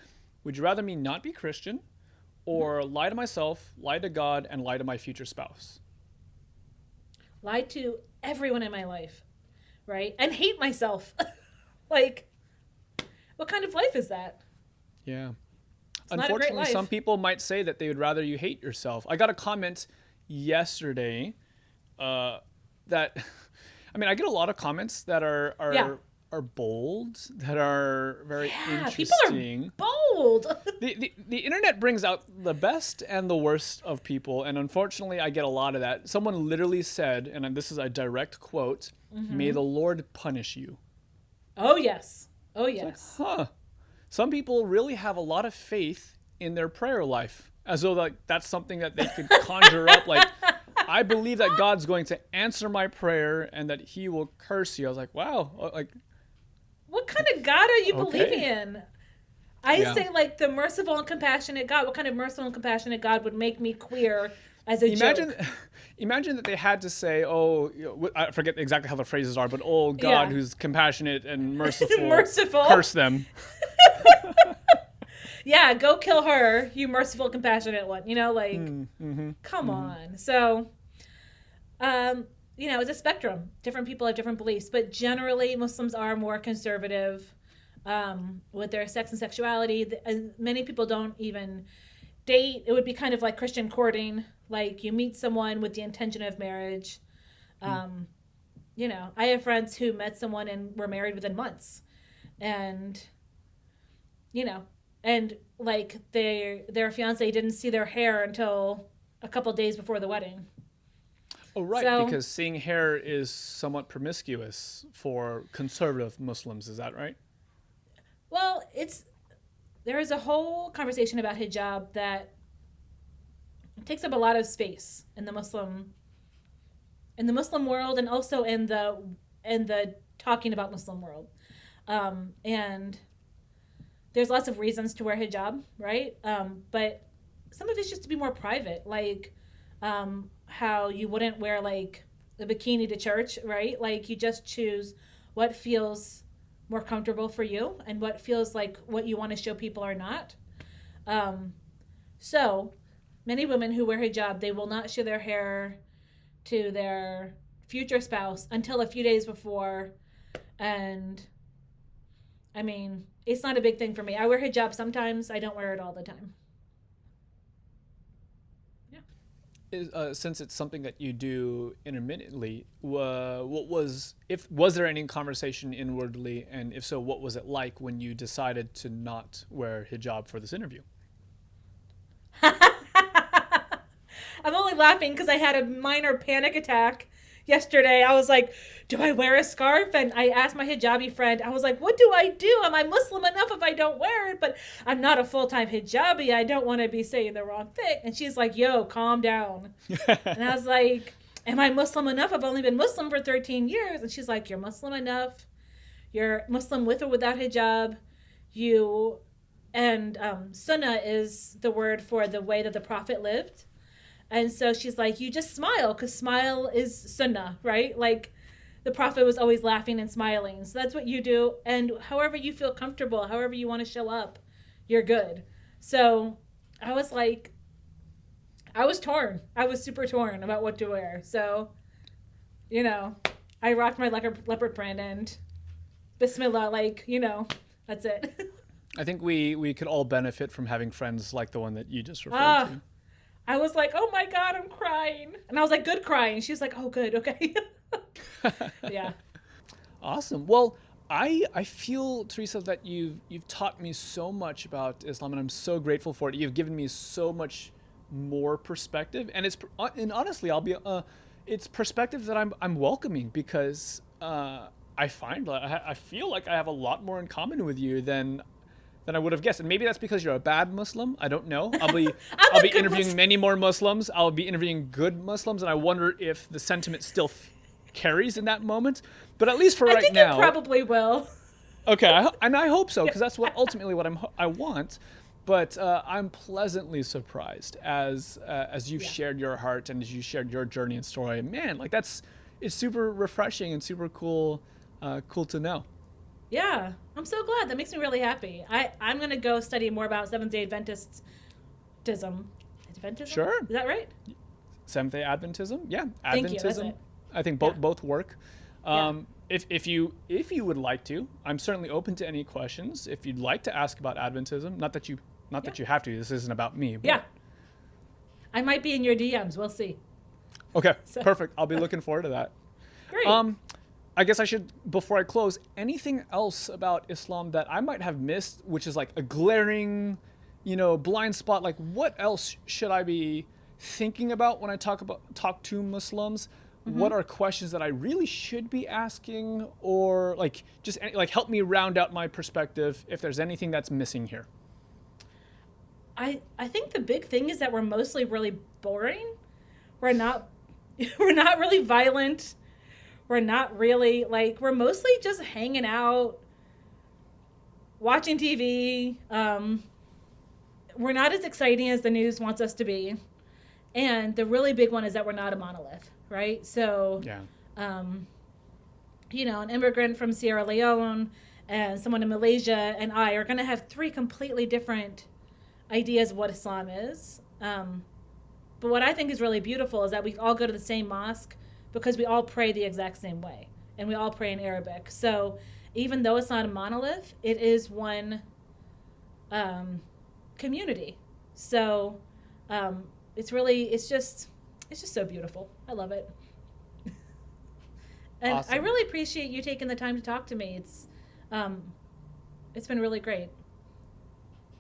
would you rather me not be Christian or lie to myself, lie to God, and lie to my future spouse? Lie to everyone in my life, right? And hate myself. Like, what kind of life is that? Yeah. Unfortunately, some people might say that they would rather you hate yourself. I got a comment yesterday that, I get a lot of comments that are bold, that are very interesting. People are bold. The internet brings out the best and the worst of people, and unfortunately, I get a lot of that. Someone literally said, and this is a direct quote, "May the Lord punish you." Oh, yes. Oh, yes. Like, some people really have a lot of faith in their prayer life, as though that's something that they could conjure up. Like, I believe that God's going to answer my prayer and that he will curse you. I was like, wow. Like, what kind of God are you believing in? I say, like, the merciful and compassionate God. What kind of merciful and compassionate God would make me queer as a joke? Imagine that they had to say, I forget exactly how the phrases are, but God who's compassionate and merciful, curse them. Yeah, go kill her, you merciful, compassionate one. Come on. So, it's a spectrum. Different people have different beliefs, but generally Muslims are more conservative with their sex and sexuality. Many people don't even date. It would be kind of like Christian courting. Like you meet someone with the intention of marriage. I have friends who met someone and were married within months. And, and like their fiance didn't see their hair until a couple days before the wedding. Oh, right, because seeing hair is somewhat promiscuous for conservative Muslims. Is that right? Well, there is a whole conversation about hijab that takes up a lot of space in the Muslim world, and also in the talking about Muslim world. And there's lots of reasons to wear hijab, right? But some of it's just to be more private, like how you wouldn't wear like a bikini to church, right? Like you just choose what feels more comfortable for you and what feels like what you want to show people or not. So many women who wear hijab, they will not show their hair to their future spouse until a few days before. And I mean, it's not a big thing for me. I wear hijab sometimes. I don't wear it all the time. Since it's something that you do intermittently, was there any conversation inwardly, and if so, what was it like when you decided to not wear hijab for this interview? I'm only laughing because I had a minor panic attack yesterday. I was like, do I wear a scarf? And I asked my hijabi friend, I was like, what do I do? Am I Muslim enough if I don't wear it? But I'm not a full-time hijabi. I don't want to be saying the wrong thing. And she's like, yo, calm down. And I was like, am I Muslim enough? I've only been Muslim for 13 years. And she's like, you're Muslim enough. You're Muslim with or without hijab. Sunnah is the word for the way that the Prophet lived. And so she's like, you just smile, because smile is sunnah, right? Like the Prophet was always laughing and smiling. So that's what you do. And however you feel comfortable, however you want to show up, you're good. So I was like, I was torn. I was super torn about what to wear. So, I rocked my leopard print and Bismillah, that's it. I think we could all benefit from having friends like the one that you just referred to. I was like, oh my God, I'm crying. And I was like, good crying. She was like, oh, good, okay. Yeah. Awesome. Well, I feel, Teresa, that you've taught me so much about Islam, and I'm so grateful for it. You've given me so much more perspective, and honestly, it's perspective that I'm welcoming, because I feel like I have a lot more in common with you than I would have guessed. And maybe that's because you're a bad Muslim. I don't know. I'll be interviewing many more Muslims. I'll be interviewing good Muslims, and I wonder if the sentiment still carries in that moment. But at least for right now, it probably will. Okay, and I hope so, because that's ultimately what I want. But I'm pleasantly surprised as you've shared your heart and as you shared your journey and story. Man, like it's super refreshing and super cool to know. Yeah, I'm so glad. That makes me really happy. I'm going to go study more about Seventh-day Adventism. Adventism? Sure. Is that right? Seventh-day Adventism? Yeah, Adventism. Thank you, that's it. I think both work. If you would like to, I'm certainly open to any questions. If you'd like to ask about Adventism, not that you have to. This isn't about me. But... Yeah. I might be in your DMs. We'll see. Okay, perfect. I'll be looking forward to that. Great. I guess I should, before I close, anything else about Islam that I might have missed, which is like a glaring, blind spot? Like, what else should I be thinking about when I talk to Muslims? Mm-hmm. What are questions that I really should be asking, or just help me round out my perspective if there's anything that's missing here? I think the big thing is that we're mostly really boring. We're not really violent. We're not really, we're mostly just hanging out, watching TV. We're not as exciting as the news wants us to be. And the really big one is that we're not a monolith, right? So, yeah. An immigrant from Sierra Leone and someone in Malaysia and I are going to have three completely different ideas of what Islam is. But what I think is really beautiful is that we all go to the same mosque, because we all pray the exact same way, and we all pray in Arabic. So even though it's not a monolith, it is one community. So it's just so beautiful. I love it. And awesome. I really appreciate you taking the time to talk to me. It's been really great.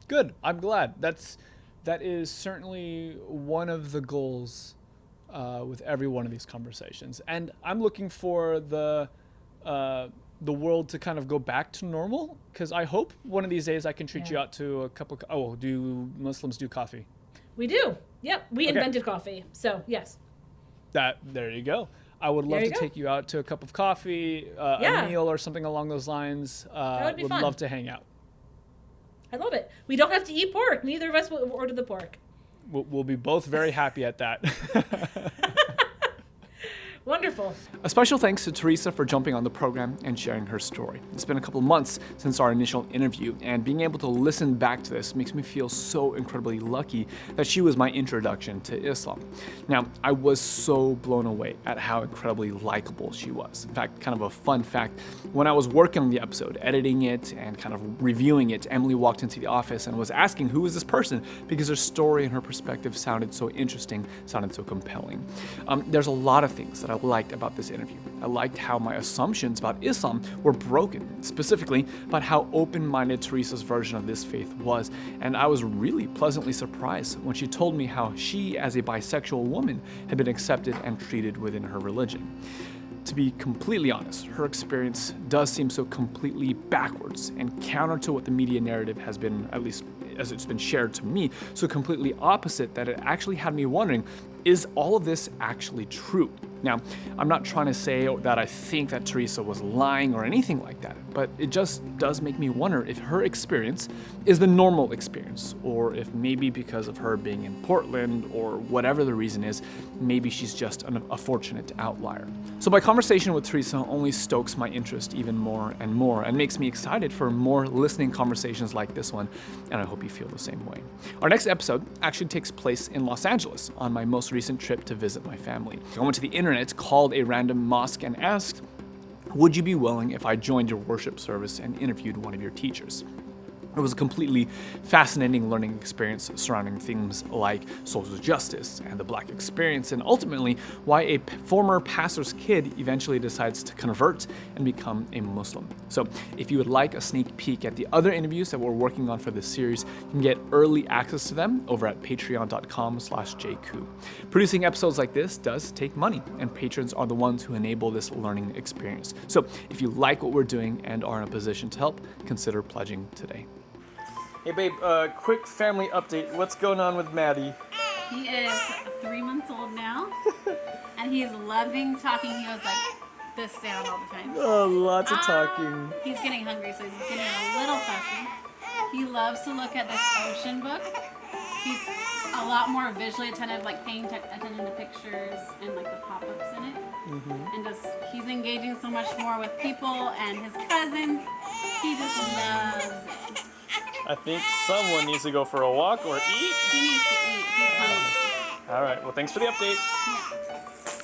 Good. I'm glad. That is certainly one of the goals with every one of these conversations. And I'm looking for the world to kind of go back to normal, because I hope one of these days I can treat you out to a cup of do Muslims do coffee? We do. Yep. We invented coffee. So, yes. There you go. I would love to take you out to a cup of coffee, a meal or something along those lines. That would be fun. Love to hang out. I love it. We don't have to eat pork. Neither of us will order the pork. We'll be both very happy at that. Wonderful. A special thanks to Teresa for jumping on the program and sharing her story. It's been a couple months since our initial interview, and being able to listen back to this makes me feel so incredibly lucky that she was my introduction to Islam. Now, I was so blown away at how incredibly likable she was. In fact, kind of a fun fact, when I was working on the episode, editing it and kind of reviewing it, Emily walked into the office and was asking, who is this person? Because her story and her perspective sounded so interesting, sounded so compelling. There's a lot of things that I liked about this interview. I liked how my assumptions about Islam were broken, specifically about how open-minded Teresa's version of this faith was, and I was really pleasantly surprised when she told me how she, as a bisexual woman, had been accepted and treated within her religion. To be completely honest, her experience does seem so completely backwards and counter to what the media narrative has been, at least as it's been shared to me, so completely opposite that it actually had me wondering, is all of this actually true? Now, I'm not trying to say that I think that Teresa was lying or anything like that, but it just does make me wonder if her experience is the normal experience, or if maybe because of her being in Portland or whatever the reason is, maybe she's just a fortunate outlier. So my conversation with Teresa only stokes my interest even more and makes me excited for more listening conversations like this one, and I hope you feel the same way. Our next episode actually takes place in Los Angeles on my most recent trip to visit my family. I went to the internet, called a random mosque and asked, would you be willing if I joined your worship service and interviewed one of your teachers? It was a completely fascinating learning experience surrounding things like social justice and the Black experience, and ultimately why a former pastor's kid eventually decides to convert and become a Muslim. So if you would like a sneak peek at the other interviews that we're working on for this series, you can get early access to them over at patreon.com/jku. Producing episodes like this does take money, and patrons are the ones who enable this learning experience. So if you like what we're doing and are in a position to help, consider pledging today. Hey babe, quick family update. What's going on with Maddie? He is 3 months old now, and he's loving talking. He goes like this sound all the time. Oh, lots of talking. He's getting hungry, so he's getting a little fussy. He loves to look at this ocean book. He's a lot more visually attentive, like paying attention to pictures and like the pop-ups in it. Mm-hmm. And he's engaging so much more with people and his cousins. He just loves it. I think someone needs to go for a walk or eat. He needs to eat. He's hungry. All right. Well, thanks for the update. Yeah.